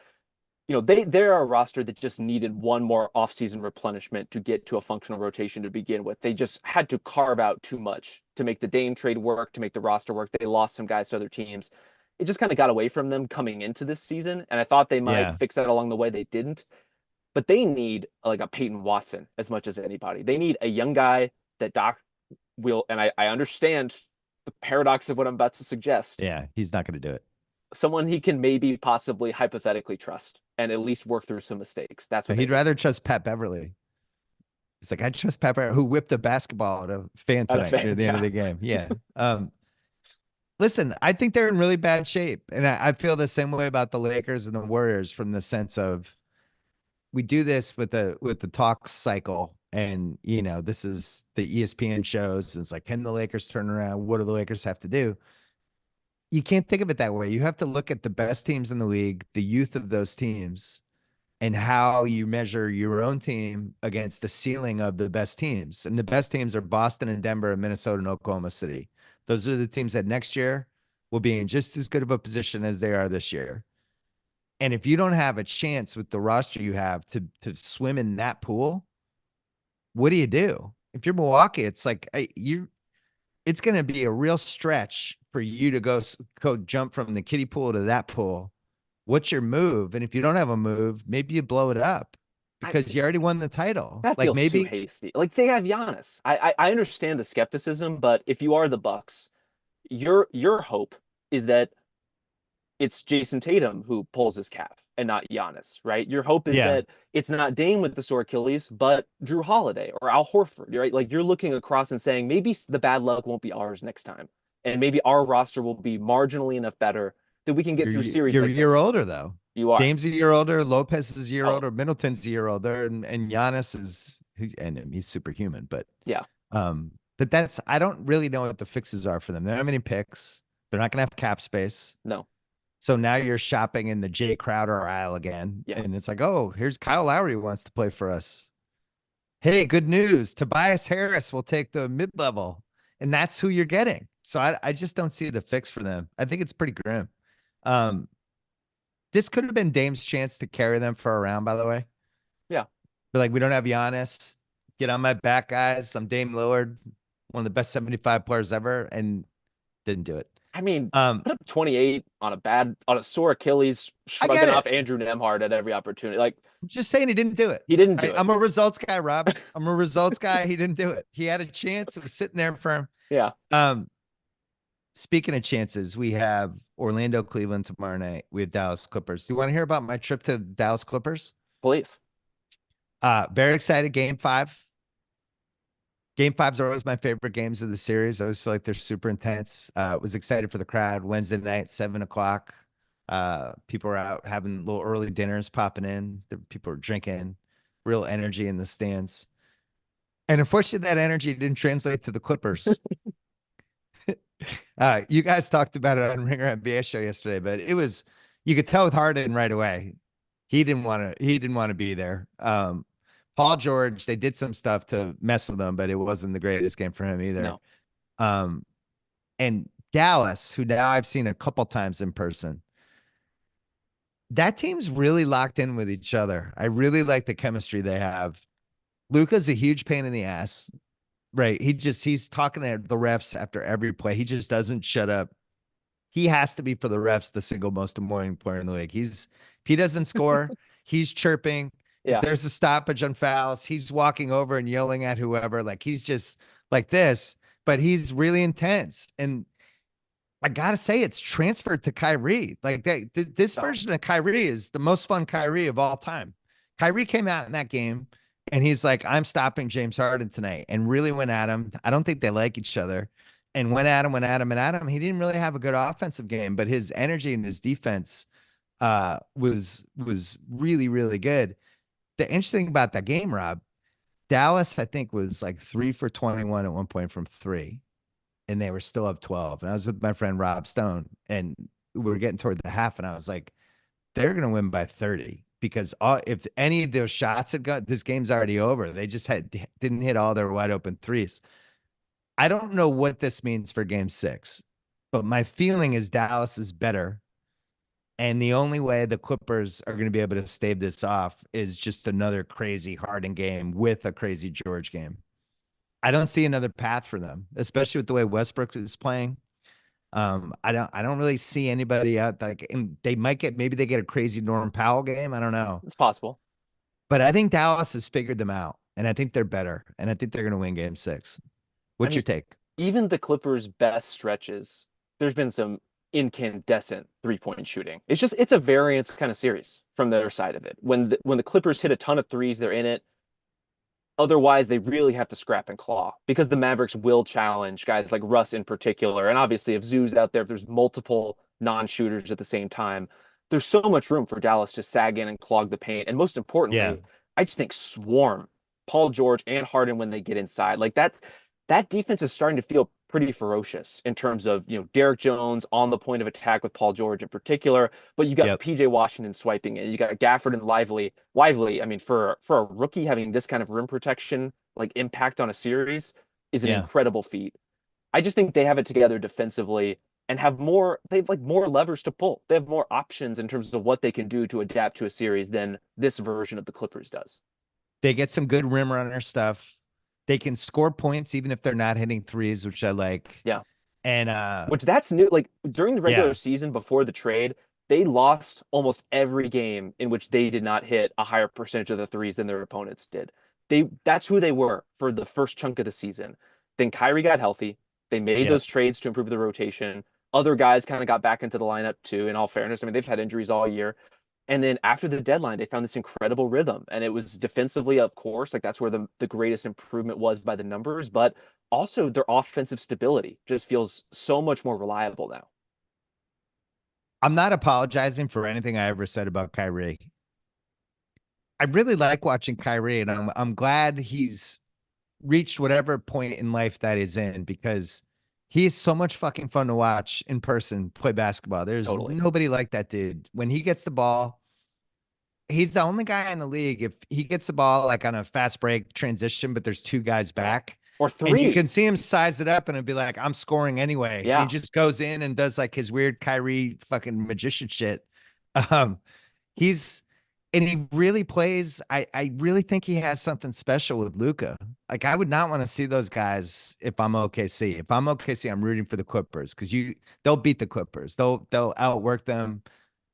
they're a roster that just needed one more offseason replenishment to get to a functional rotation to begin with. They just had to carve out too much to make the Dame trade work, to make the roster work. They lost some guys to other teams. It just kind of got away from them coming into this season, and I thought they might Yeah. fix that along the way. They didn't, but they need like a Peyton Watson as much as anybody. They need a young guy that Doc will, and I understand the paradox of what I'm about to suggest. Yeah. He's not going to do it. Someone he can maybe possibly hypothetically trust and at least work through some mistakes. That's what He'd they need. rather trust Pat Beverly. He's like, I trust Pat Beverly, who whipped a basketball at a fan Not a tonight near fan, the end of yeah. the game. Yeah. Listen, I think they're in really bad shape. And I feel the same way about the Lakers and the Warriors from the sense of we do this with the talk cycle. And this is the ESPN shows. It's like, can the Lakers turn around? What do the Lakers have to do? You can't think of it that way. You have to look at the best teams in the league, the youth of those teams, and how you measure your own team against the ceiling of the best teams. And the best teams are Boston and Denver and Minnesota and Oklahoma City. Those are the teams that next year will be in just as good of a position as they are this year. And if you don't have a chance with the roster you have to swim in that pool, what do you do? If you're Milwaukee, it's like it's going to be a real stretch for you to go jump from the kiddie pool to that pool. What's your move? And if you don't have a move, maybe you blow it up because you already won the title. That Like feels too maybe, hasty. Like they have Giannis. I understand the skepticism, but if you are the Bucks, your hope is that it's Jason Tatum who pulls his calf and not Giannis, right? Your hope is yeah, that it's not Dame with the sore Achilles, but Drew Holiday or Al Horford, right? Like you're looking across and saying maybe the bad luck won't be ours next time, and maybe our roster will be marginally enough better that we can get through series you're a like this. year older though. You are. Dame's a year older. Lopez is a year Oh, older. Middleton's a year older, and Giannis and he's superhuman. yeah. But I don't really know what the fixes are for them. They don't have any picks. They're not gonna have cap space. No. So now you're shopping in the Jay Crowder aisle again. Yeah. And it's like, oh, here's Kyle Lowry wants to play for us. Hey, good news. Tobias Harris will take the mid-level. and that's who you're getting. So I just don't see the fix for them. I think it's pretty grim. Um, this could have been Dame's chance to carry them for a round, by the way. Yeah. But like, we don't have Giannis. Get on my back, guys. I'm Dame Lillard, one of the best 75 players ever, and didn't do it. I mean, Um, put up 28 on a sore Achilles, I get shrugging it. off Andrew Nemhard at every opportunity. Like, I'm just saying he didn't do it. he didn't do it. I'm a results guy, Rob. I'm a results guy. He didn't do it. He had a chance. It was sitting there for him. Yeah. Speaking of chances, we have Orlando, Cleveland tomorrow night. We have Dallas Clippers. Do you want to hear about my trip to Dallas Clippers? Please. Very excited. Game 5. Game 5s are always my favorite games of the series. I always feel like they're super intense. Was excited for the crowd. Wednesday night, 7 o'clock. People are out having little early dinners popping in. People are drinking. Real energy in the stands. And unfortunately, that energy didn't translate to the Clippers. You guys talked about it on Ringer NBA show yesterday, but it was, you could tell with Harden right away. He didn't want to be there. Paul George, they did some stuff to mess with him, but it wasn't the greatest game for him either. No. And Dallas, who now I've seen a couple times in person, that team's really locked in with each other. I really like the chemistry they have. Luka's a huge pain in the ass, right? He's talking to the refs after every play. He just doesn't shut up. He has to be, for the refs, the single most annoying player in the league. If he doesn't score, he's chirping. Yeah. If there's a stoppage on fouls, he's walking over and yelling at whoever. Like, he's just like this, but he's really intense. And I gotta say, it's transferred to Kyrie. Like, this version of Kyrie is the most fun Kyrie of all time. Kyrie came out in that game and he's like, I'm stopping James Harden tonight, and really went at him. I don't think they like each other, and went at him. He didn't really have a good offensive game, but his energy and his defense was really, really good. The interesting about that game, Rob, Dallas, I think, was like 3 for 21 at one point from 3, and they were still up 12. And I was with my friend Rob Stone, and we were getting toward the half, and I was like, they're going to win by 30, because if any of those shots had got, this game's already over. They just didn't hit all their wide open threes. I don't know what this means for game 6, but my feeling is Dallas is better. And the only way the Clippers are going to be able to stave this off is just another crazy Harden game with a crazy George game. I don't see another path for them, especially with the way Westbrook is playing. I don't really see anybody out, like, and maybe they get a crazy Norm Powell game. I don't know. It's possible. But I think Dallas has figured them out, and I think they're better, and I think they're going to win game 6. What's your take? Even the Clippers' best stretches, there's been some incandescent 3-point shooting. It's a variance kind of series from the other side of it. When the Clippers hit a ton of threes, they're in it. Otherwise, they really have to scrap and claw, because the Mavericks will challenge guys like Russ in particular. And obviously, if Zoo's out there, if there's multiple non-shooters at the same time, there's so much room for Dallas to sag in and clog the paint. And most importantly, I just think swarm Paul George and Harden when they get inside. Like, that defense is starting to feel pretty ferocious in terms of, Derek Jones on the point of attack with Paul George in particular, but you got PJ Washington swiping it. You got Gafford and Lively. I mean, for a rookie, having this kind of rim protection, like, impact on a series is an incredible feat. I just think they have it together defensively and they've like more levers to pull. They have more options in terms of what they can do to adapt to a series than this version of the Clippers does. They get some good rim runner stuff. They can score points even if they're not hitting threes, which I like. Yeah. And which that's new. Like, during the regular season before the trade, they lost almost every game in which they did not hit a higher percentage of the threes than their opponents did. That's who they were for the first chunk of the season. Then Kyrie got healthy. They made those trades to improve the rotation. Other guys kind of got back into the lineup too, in all fairness. I mean, they've had injuries all year. And then after the deadline, they found this incredible rhythm. And it was defensively, of course, like, that's where the greatest improvement was by the numbers, but also their offensive stability just feels so much more reliable now. I'm not apologizing for anything I ever said about Kyrie. I really like watching Kyrie, and I'm glad he's reached whatever point in life that he's in, because he is so much fucking fun to watch in person play basketball. There's nobody like that dude. When he gets the ball, he's the only guy in the league. If he gets the ball, like, on a fast break transition, but there's 2 guys back, or And you three. can see him size it up and it'd be like, I'm scoring anyway. And he Yeah. just goes in and does like his weird Kyrie fucking magician shit. Um, he's and he really plays. I really think he has something special with Luca. Like I would not want to see those guys if I'm OKC. If I'm OKC, I'm rooting for the Clippers because they'll beat the Clippers. They'll outwork them.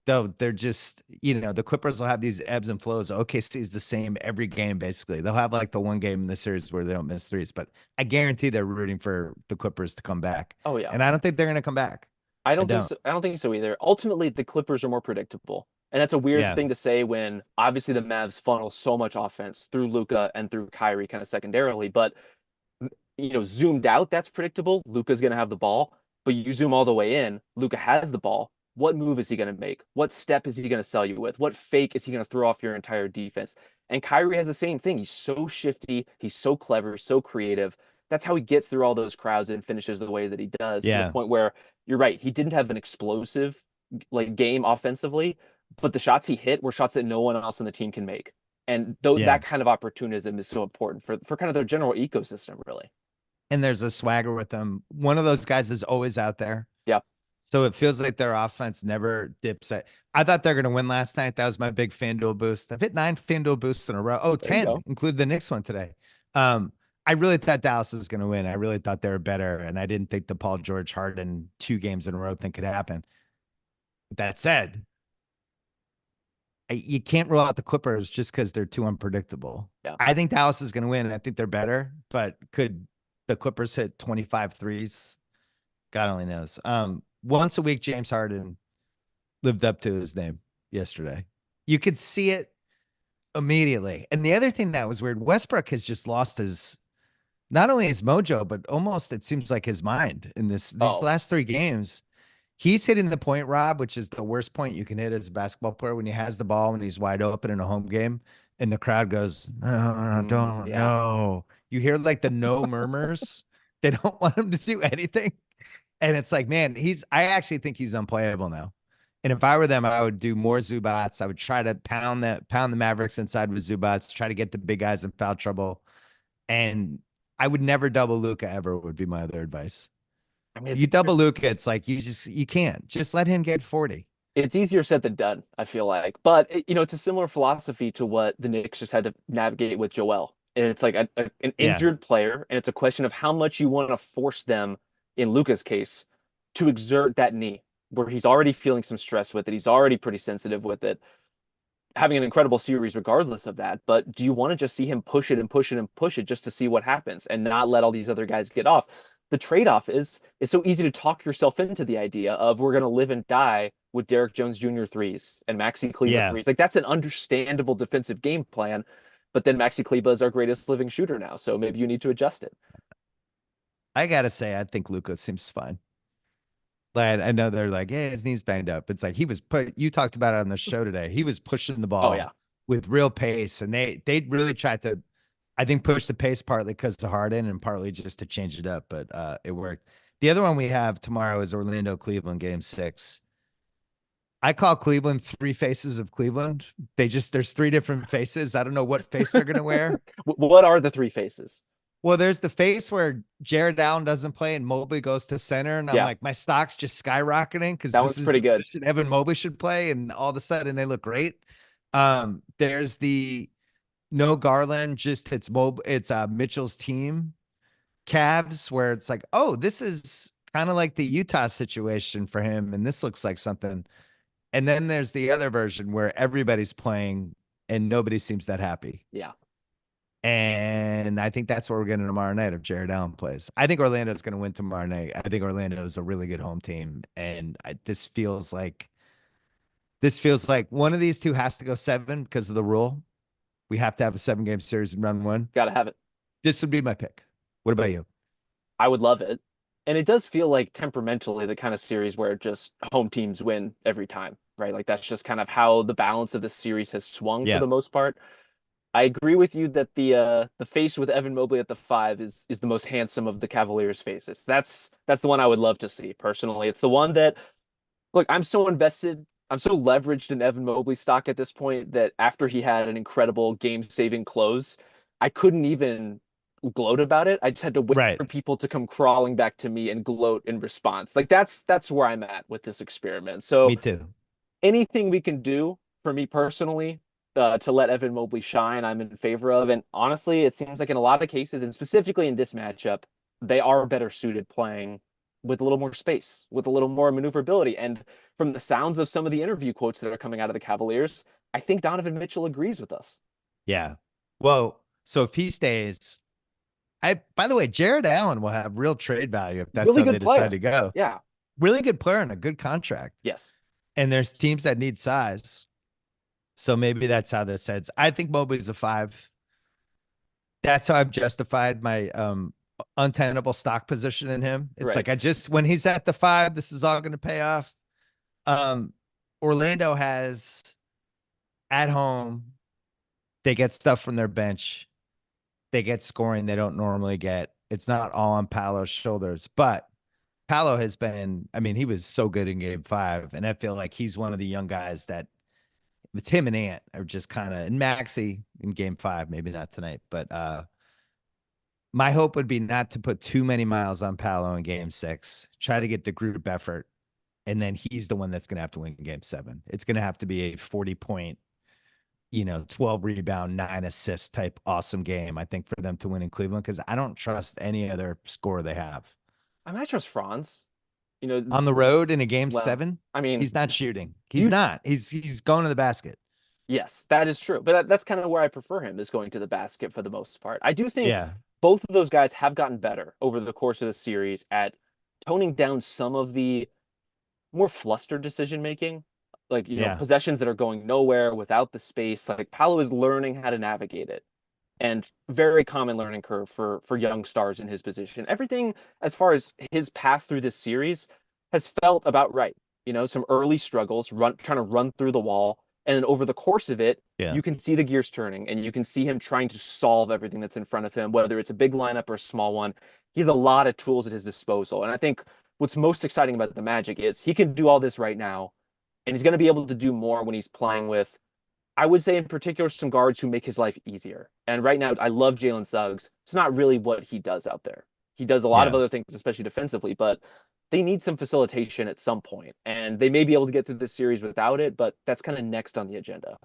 They're just, the Clippers will have these ebbs and flows. OKC is the same every game, basically. They'll have like the one game in the series where they don't miss threes, but I guarantee they're rooting for the Clippers to come back. Oh yeah. And I don't think they're going to come back. I I don't think don't. so. I don't think so either. Ultimately, the Clippers are more predictable. And that's a weird Yeah. thing to say when obviously the Mavs funnel so much offense through Luca and through Kyrie kind of secondarily. But zoomed out, that's predictable. Luca's going to have the ball, but you zoom all the way in, Luca has the ball. What move is he going to make? What step is he going to sell you with? What fake is he going to throw off your entire defense? And Kyrie has the same thing. He's so shifty, he's so clever, so creative. That's how he gets through all those crowds and finishes the way that he does, to the Yeah. point where you're right, he didn't have an explosive like game offensively, but the shots he hit were shots that no one else on the team can make. And though Yeah. that kind of opportunism is so important for kind of their general ecosystem, really. And there's a swagger with them. One of those guys is always out there. Yeah. So it feels like their offense never dips. I thought they're going to win last night. That was my big FanDuel boost. I've hit 9 FanDuel boosts in a row. Oh, There you 10, go. included the Knicks one today. I really thought Dallas was going to win. I really thought they were better. And I didn't think the Paul George Harden 2 games in a row thing could happen. But that said, you can't rule out the Clippers just because they're too unpredictable. Yeah. I think Dallas is going to win. I think they're better, but could the Clippers hit 25 threes? God only knows. Once a week, James Harden lived up to his name yesterday. You could see it immediately. And the other thing that was weird, Westbrook has just lost not only his mojo, but almost it seems like his mind in these Oh, last 3 games. He's hitting the point, Rob, which is the worst point you can hit as a basketball player when he has the ball and he's wide open in a home game. And the crowd goes, no, don't, yeah. no. You hear like the no murmurs. They don't want him to do anything. And it's like, man, I actually think he's unplayable now. And if I were them, I would do more Zubats. I would try to pound the Mavericks inside with Zubats, try to get the big guys in foul trouble. And I would never double Luca ever would be my other advice. I mean, You double Luca, it's like you can't. Just let him get 40. it's easier said than done, I feel like. But it's a similar philosophy to what the Knicks just had to navigate with Joel. And it's like an Yeah. injured player, and it's a question of how much you want to force them, in Luca's case, to exert that knee, where he's already feeling some stress with it. He's already pretty sensitive with it, having an incredible series regardless of that. But do you want to just see him push it and push it and push it just to see what happens and not let all these other guys get off? The trade-off is so easy to talk yourself into the idea of we're going to live and die with Derrick Jones Jr. threes and Maxi Kleber Yeah. threes. Like that's an understandable defensive game plan, but then Maxi Kleber is our greatest living shooter now, so maybe you need to adjust it. I gotta say, I think Luca seems fine. Like I know they're like, yeah, his knee's banged up. It's like you talked about it on the show today. He was pushing the Oh yeah, ball with real pace, and they really tried to, I think, push the pace partly because of Harden and partly just to change it up, but it worked. The other one we have tomorrow is Orlando Cleveland game 6. I call Cleveland 3 faces of Cleveland. There's 3 different faces. I don't know what face they're gonna wear. what are the three faces? Well, there's the face where Jared Allen doesn't play and Mobley goes to center. And I'm Yeah, like, my stock's just skyrocketing because that this one's is pretty the good. position Evan Mobley should play. And all of a sudden they look great. There's the no Garland, just it's Mitchell's team Cavs where it's like, oh, this is kind of like the Utah situation for him. And this looks like something. And then there's the other version where everybody's playing and nobody seems that happy. Yeah. And I think that's what we're getting tomorrow night if Jared Allen plays. I think Orlando's going to win tomorrow night. I think Orlando is a really good home team. And this feels like one of these two has to go 7 because of the rule. We have to have a 7-game series in round 1. Gotta have it. This would be my pick. What about you? I would love it. And it does feel like temperamentally the kind of series where just home teams win every time, right? Like that's just kind of how the balance of the series has swung for Yeah. the most part. I agree with you that the face with Evan Mobley at the 5 is the most handsome of the Cavaliers' faces. That's the one I would love to see personally. It's the one that, look, I'm so invested, I'm so leveraged in Evan Mobley stock at this point that after he had an incredible game-saving close, I couldn't even gloat about it. I just had to wait Right. for people to come crawling back to me and gloat in response. Like that's where I'm at with this experiment. So Me too. anything we can do for me personally to let Evan Mobley shine, I'm in favor of. And honestly, it seems like in a lot of cases, and specifically in this matchup, they are better suited playing with a little more space, with a little more maneuverability. And from the sounds of some of the interview quotes that are coming out of the Cavaliers, I think Donovan Mitchell agrees with us. Yeah. Well, so if he stays, by the way, Jared Allen will have real trade value if that's Really how they good decide player. to go. Yeah. Really good player and a good contract. Yes. And there's teams that need size. So maybe that's how this heads. I think Mobley's a 5. That's how I've justified my untenable stock position in him. It's Right. like when he's at the 5, this is all going to pay off. Orlando has at home, they get stuff from their bench. They get scoring they don't normally get. It's not all on Paolo's shoulders, but Paolo has been, I mean, he was so good in game 5. And I feel like he's one of the young guys that it's him and Ant are just kind of, and Maxi in game 5, maybe not tonight, but my hope would be not to put too many miles on Paolo in game 6, try to get the group effort. And then he's the one that's going to have to win game 7. It's going to have to be a 40-point, 12 rebound, 9 assist type awesome game, I think, for them to win in Cleveland, because I don't trust any other score they have. I might trust Franz. You know, On the road in a game well, 7, I mean, he's not shooting. He's you not. He's going to the basket. yes, that is true. But that's kind of where I prefer him is going to the basket for the most part. I do think Yeah. both of those guys have gotten better over the course of the series at toning down some of the more flustered decision making, like Yeah. possessions that are going nowhere without the space. Like Paolo is learning how to navigate it, and very common learning curve for young stars in his position. Everything as far as his path through this series has felt about right. Some early struggles, trying to run through the wall, and then over the course of it, Yeah. you can see the gears turning, and you can see him trying to solve everything that's in front of him, whether it's a big lineup or a small one. He has a lot of tools at his disposal, and I think what's most exciting about the Magic is he can do all this right now, and he's going to be able to do more when he's playing with, I would say in particular, some guards who make his life easier. And right now, I love Jalen Suggs. It's not really what he does out there. He does a lot of Yeah. other things, especially defensively, but they need some facilitation at some point. And they may be able to get through this series without it, but that's kind of next on the agenda.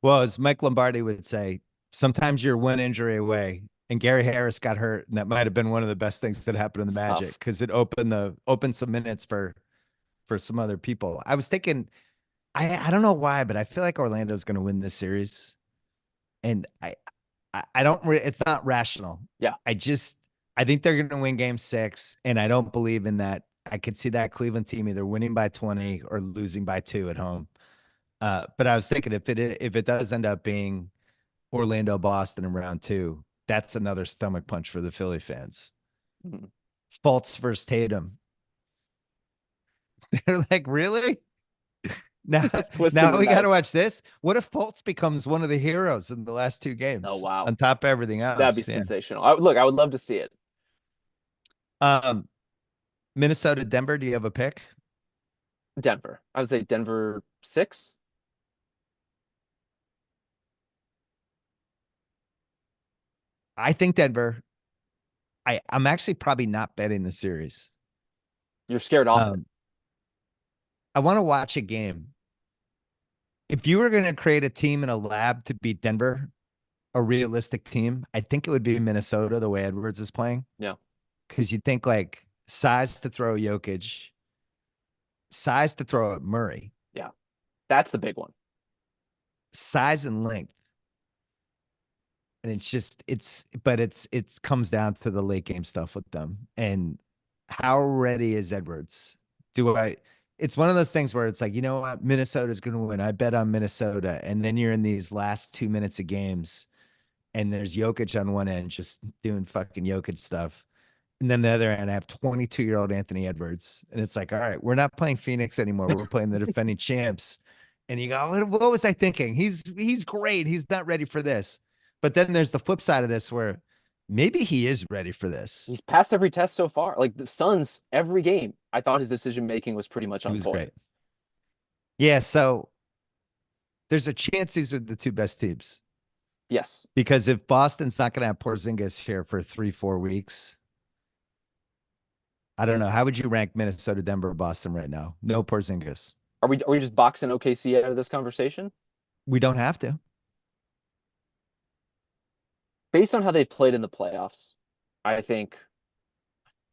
Well, as Mike Lombardi would say, sometimes you're one injury away. And Gary Harris got hurt, and that might have been one of the best things that happened in the It's Magic, tough. because it opened some minutes for some other people. I was thinking, I don't know why, but I feel like Orlando's going to win this series, and I don't. It's not rational. Yeah. I think they're going to win game 6, and I don't believe in that. I could see that Cleveland team either winning by 20 or losing by 2 at home. But I was thinking if it does end up being Orlando Boston in round 2, that's another stomach punch for the Philly fans. Mm-hmm. Fultz versus Tatum. They're like, really? Now, now we got to watch this. What if Fultz becomes one of the heroes in the last 2 Oh, games wow. on top of everything That'd be else? Yeah. sensational. Look, I would love to see it. Minnesota, Denver. Do you have a pick? Denver. I would say Denver 6. I think Denver. I'm actually probably not betting the series. You're scared off it. I want to watch a game. If you were going to create a team in a lab to beat Denver, a realistic team, I think it would be Minnesota, the way Edwards is playing. Yeah. Because you think like size to throw Jokic, size to throw at Murray. Yeah. That's the big one. Size and length. And it's comes down to the late game stuff with them. And how ready is Edwards? It's one of those things where it's like, you know what? Minnesota's going to win. I bet on Minnesota. And then you're in these last 2 minutes of games, and there's Jokic on one end just doing fucking Jokic stuff. And then the other end, I have 22-year-old Anthony Edwards. And it's like, all right, we're not playing Phoenix anymore. We're playing the defending champs. And you go, what was I thinking? He's great. He's not ready for this. But then there's the flip side of this where maybe he is ready for this. He's passed every test so far. Like the Suns, every game, I thought his decision making was pretty much on point. Great. Yeah, so there's a chance these are the 2 best teams. Yes. Because if Boston's not going to have Porzingis here for 3-4 weeks, I don't know. How would you rank Minnesota, Denver, Boston right now? No Porzingis. Are we just boxing OKC out of this conversation? We don't have to. Based on how they've played in the playoffs, I think.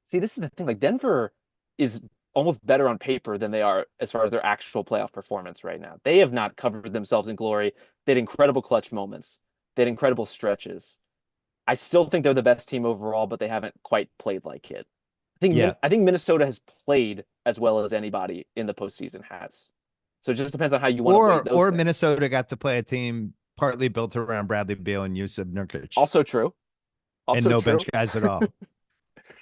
See, this is the thing. Like Denver is almost better on paper than they are as far as their actual playoff performance right now. They have not covered themselves in glory. They had incredible clutch moments. They had incredible stretches. I still think they're the best team overall, but they haven't quite played like it. Yeah. I think Minnesota has played as well as anybody in the postseason has. So it just depends on how you want to weight those Or things. Minnesota got to play a team partly built around Bradley Beal and Yusuf Nurkic Also true. and Also no true. bench guys at all.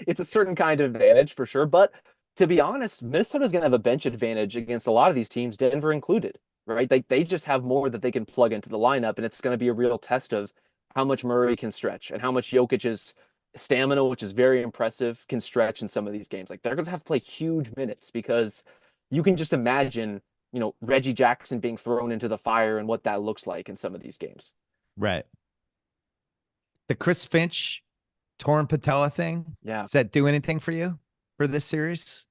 It's a certain kind of advantage for sure. But to be honest, Minnesota's going to have a bench advantage against a lot of these teams, Denver included, right? They just have more that they can plug into the lineup, and it's going to be a real test of how much Murray can stretch and how much Jokic's stamina, which is very impressive, can stretch in some of these games. Like they're going to have to play huge minutes because you can just imagine, Reggie Jackson being thrown into the fire and what that looks like in some of these games. Right. The Chris Finch torn patella thing. Yeah. Does that do anything for you for this series?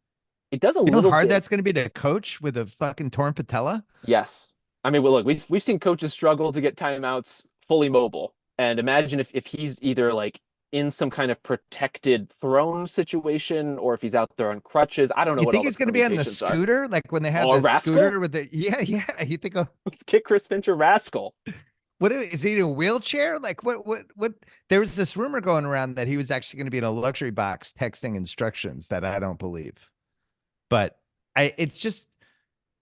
It does a You know little how hard bit. that's going to be to coach with a fucking torn patella? Yes. I mean, well, look, we've seen coaches struggle to get timeouts fully mobile. And imagine if he's either like in some kind of protected throne situation or if he's out there on crutches. I don't know You what all think the he's going to be on the permutations are. scooter? Like when they have Oh, a the rascal? scooter with the, yeah. You think, Let's kick Chris Fincher rascal. what is he in a wheelchair? Like what? There was this rumor going around that he was actually going to be in a luxury box texting instructions that I don't believe. But it's just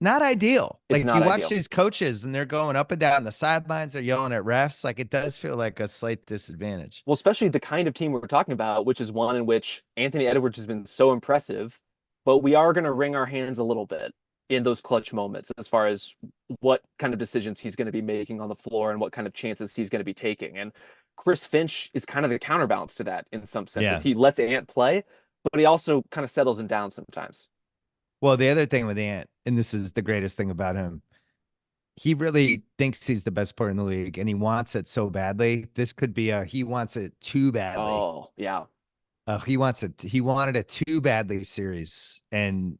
not ideal. It's Like not you watch ideal. these coaches and they're going up and down the sidelines, they're yelling at refs. Like it does feel like a slight disadvantage. Well, especially the kind of team we're talking about, which is one in which Anthony Edwards has been so impressive, but we are going to wring our hands a little bit in those clutch moments as far as what kind of decisions he's going to be making on the floor and what kind of chances he's going to be taking. And Chris Finch is kind of the counterbalance to that in some senses. Yeah. He lets Ant play, but he also kind of settles him down sometimes. Well, the other thing with Ant, and this is the greatest thing about him, he really thinks he's the best player in the league and he wants it so badly. This could be he wants it too badly. Oh, yeah. He wanted it too badly series. And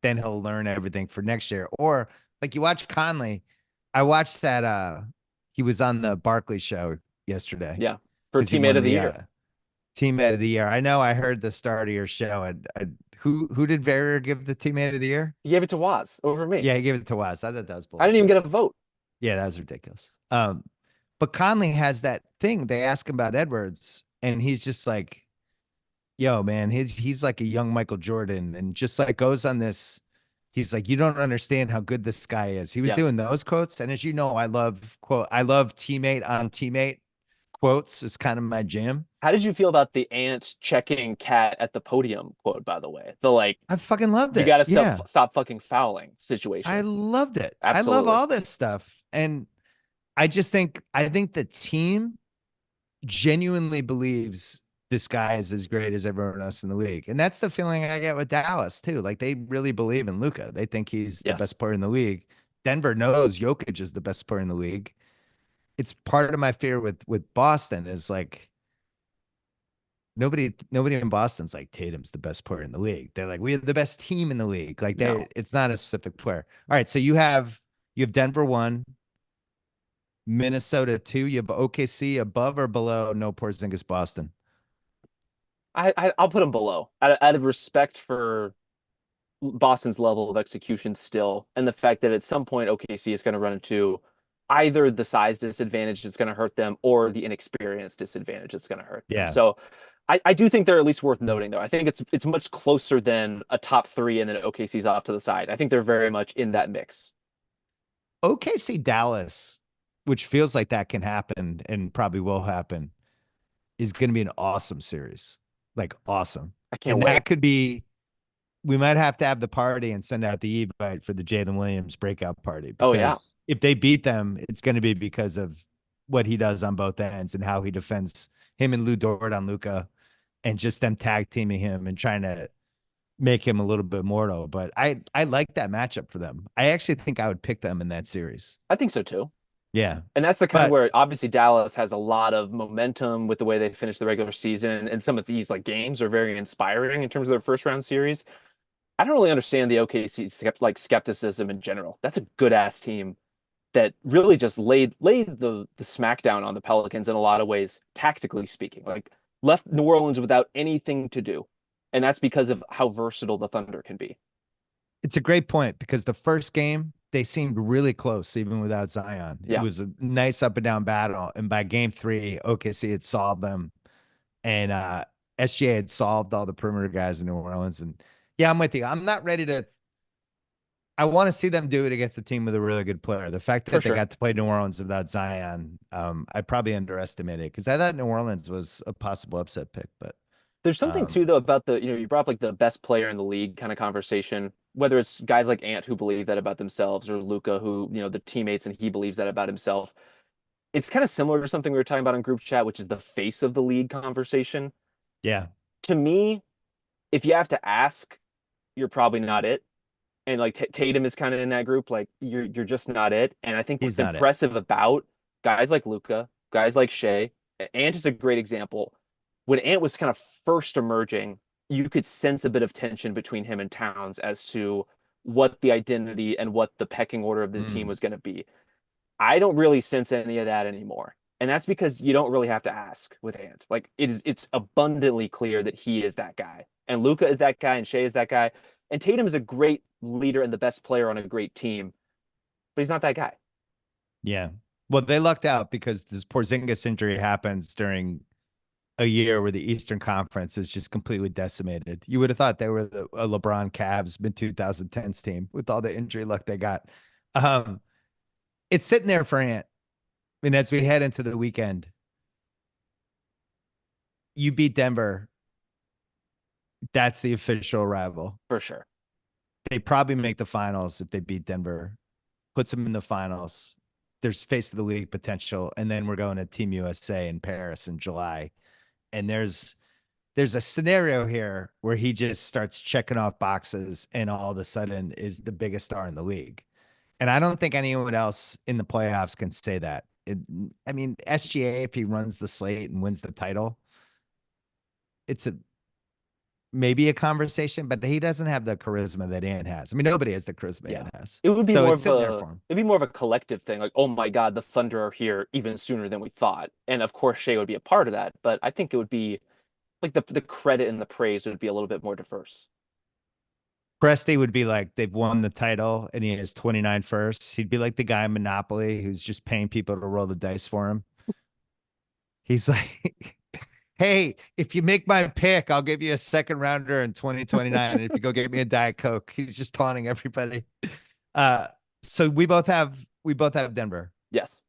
then he'll learn everything for next year. Or like you watch Conley. I watched that he was on the Barkley show yesterday. Yeah. For Because he teammate won of the the year. teammate of the year. I know I heard the start of your show. And who did Verrier give the teammate of the year? He gave it to Waz over me. Yeah, he gave it to Waz. I thought that was I didn't bullshit. even get a vote. Yeah, that was ridiculous. But Conley has that thing. They ask him about Edwards, and he's just like, yo, man, he's like a young Michael Jordan, and just like goes on this. He's like, you don't understand how good this guy is. He was Yeah. doing those quotes. And as you know, I love teammate on teammate quotes is kind of my jam. How did you feel about the ant checking cat at the podium quote, by the way? The like, I fucking loved you it. got to Yeah. stop fucking fouling I situation. loved it. I love Absolutely. all this stuff. And I think the team genuinely believes this guy is as great as everyone else in the league. And that's the feeling I get with Dallas too. Like they really believe in Luka. They think he's the Yes. best player in the league. Denver knows Jokic is the best player in the league. It's part of my fear with Boston is like nobody in Boston's like Tatum's the best player in the league. They're like, we have the best team in the league. Like No. it's not a specific player. All right. So you have Denver 1, Minnesota 2, you have OKC above or below no Porzingis Boston. I'll put him below out of respect for Boston's level of execution still, and the fact that at some point OKC is going to run into either the size disadvantage that's going to hurt them or the inexperience disadvantage that's going to hurt them. Yeah. So I do think they're at least worth noting, though. I think it's much closer than a top three and then OKC's off to the side. I think they're very much in that mix. OKC Dallas, which feels like that can happen and probably will happen, is going to be an awesome series. Like awesome. I can't And wait. that could be, we might have to have the party and send out the invite for the Jalen Williams breakout party. Because Oh, yeah. if they beat them, it's going to be because of what he does on both ends and how he defends him and Lou Dort on Luka and just them tag teaming him and trying to make him a little bit mortal. But I like that matchup for them. I actually think I would pick them in that series. I think so too. Yeah. And that's the kind But where obviously Dallas has a lot of momentum with the way they finished the regular season, and some of these like games are very inspiring in terms of their first round series. I don't really understand the OKC skepticism in general. That's a good ass team that really just laid the smackdown on the Pelicans in a lot of ways, tactically speaking. Like left New Orleans without anything to do. And that's because of how versatile the Thunder can be. it's a great point because the first game, they seemed really close, even without Zion. It Yeah, was a nice up and down battle. And by game three, OKC had solved them. And SGA had solved all the perimeter guys in New Orleans. And yeah, I'm with you. I'm not ready to. I want to see them do it against a team with a really good player. The fact for that they sure. got to play New Orleans without Zion, I probably underestimated because I thought New Orleans was a possible upset pick. But There's something um, too though about you brought up like the best player in the league kind of conversation, whether it's guys like Ant who believe that about themselves or Luca who, the teammates and he believes that about himself. It's kind of similar to something we were talking about in group chat, which is the face of the league conversation. yeah, To me, if you have to ask, you're probably not it. And like Tatum is kind of in that group, like you're just not it. And I think he's what's not it. impressive about guys like Luca, guys like Shea, Ant is a great example. When Ant was kind of first emerging, you could sense a bit of tension between him and Towns as to what the identity and what the pecking order of the team Mm, was going to be. I don't really sense any of that anymore. And that's because you don't really have to ask with Ant. Like it's abundantly clear that he is that guy. And Luca is that guy and Shea is that guy. And Tatum is a great leader and the best player on a great team, but he's not that guy. yeah. Well, they lucked out because this Porzingis injury happens during a year where the Eastern Conference is just completely decimated. You would have thought they were a LeBron Cavs mid 2010s team with all the injury luck they got. Um, it's sitting there for Ant. I mean, as we head into the weekend, you beat Denver. That's the official rival. For sure. They probably make the finals if they beat Denver, puts them in the finals. There's face of the league potential. And then we're going to Team USA in Paris in July. And there's a scenario here where he just starts checking off boxes and all of a sudden is the biggest star in the league. And I don't think anyone else in the playoffs can say that. I mean, SGA, if he runs the slate and wins the title, it's maybe a conversation, but he doesn't have the charisma that Ant has. I mean, nobody has the charisma Yeah. Ant has. It would be So more it's of sitting there a for him. it'd be more of a collective thing. Like, oh my God, the Thunder are here even sooner than we thought. And of course Shea would be a part of that, but I think it would be like the credit and the praise would be a little bit more diverse. Presti would be like, they've won the title and he has 29 firsts. He'd be like the guy in Monopoly who's just paying people to roll the dice for him. He's like, hey, if you make my pick, I'll give you a second rounder in 2029. And if you go get me a Diet Coke, he's just taunting everybody. Uh, so we both have Denver Yes.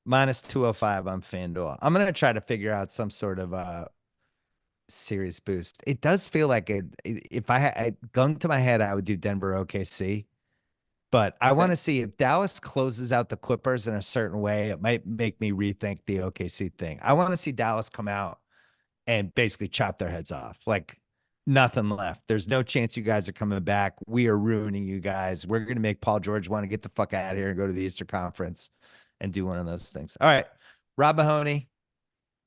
minus 205 on FanDuel. I'm gonna try to figure out some sort of series boost. It does feel like if I had gun to my head, I would do Denver OKC. But I want Same. to see if Dallas closes out the Clippers in a certain way, it might make me rethink the OKC thing. I want to see Dallas come out and basically chop their heads off. Like nothing left. There's no chance you guys are coming back. We are ruining you guys. We're going to make Paul George want to get the fuck out of here and go to the Eastern Conference and do one of those things. All right. Rob Mahoney,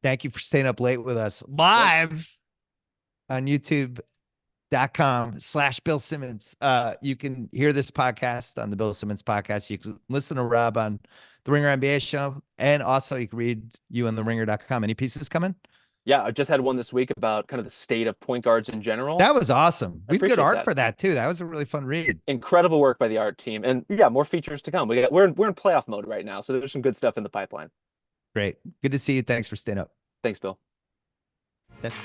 thank you for staying up late with us live on YouTube.com/Bill Simmons. You can hear this podcast on the Bill Simmons podcast. You can listen to Rob on the Ringer NBA show. And also you can read you on the ringer.com. Any pieces coming? Yeah, I just had one this week about kind of the state of point guards in general. That was awesome. I We have good appreciate art that. for that too. That was a really fun read. Incredible work by the art team. And yeah, more features to come. We're in playoff mode right now, so there's some good stuff in the pipeline. Great. Good to see you. Thanks for staying up. Thanks, Bill. That's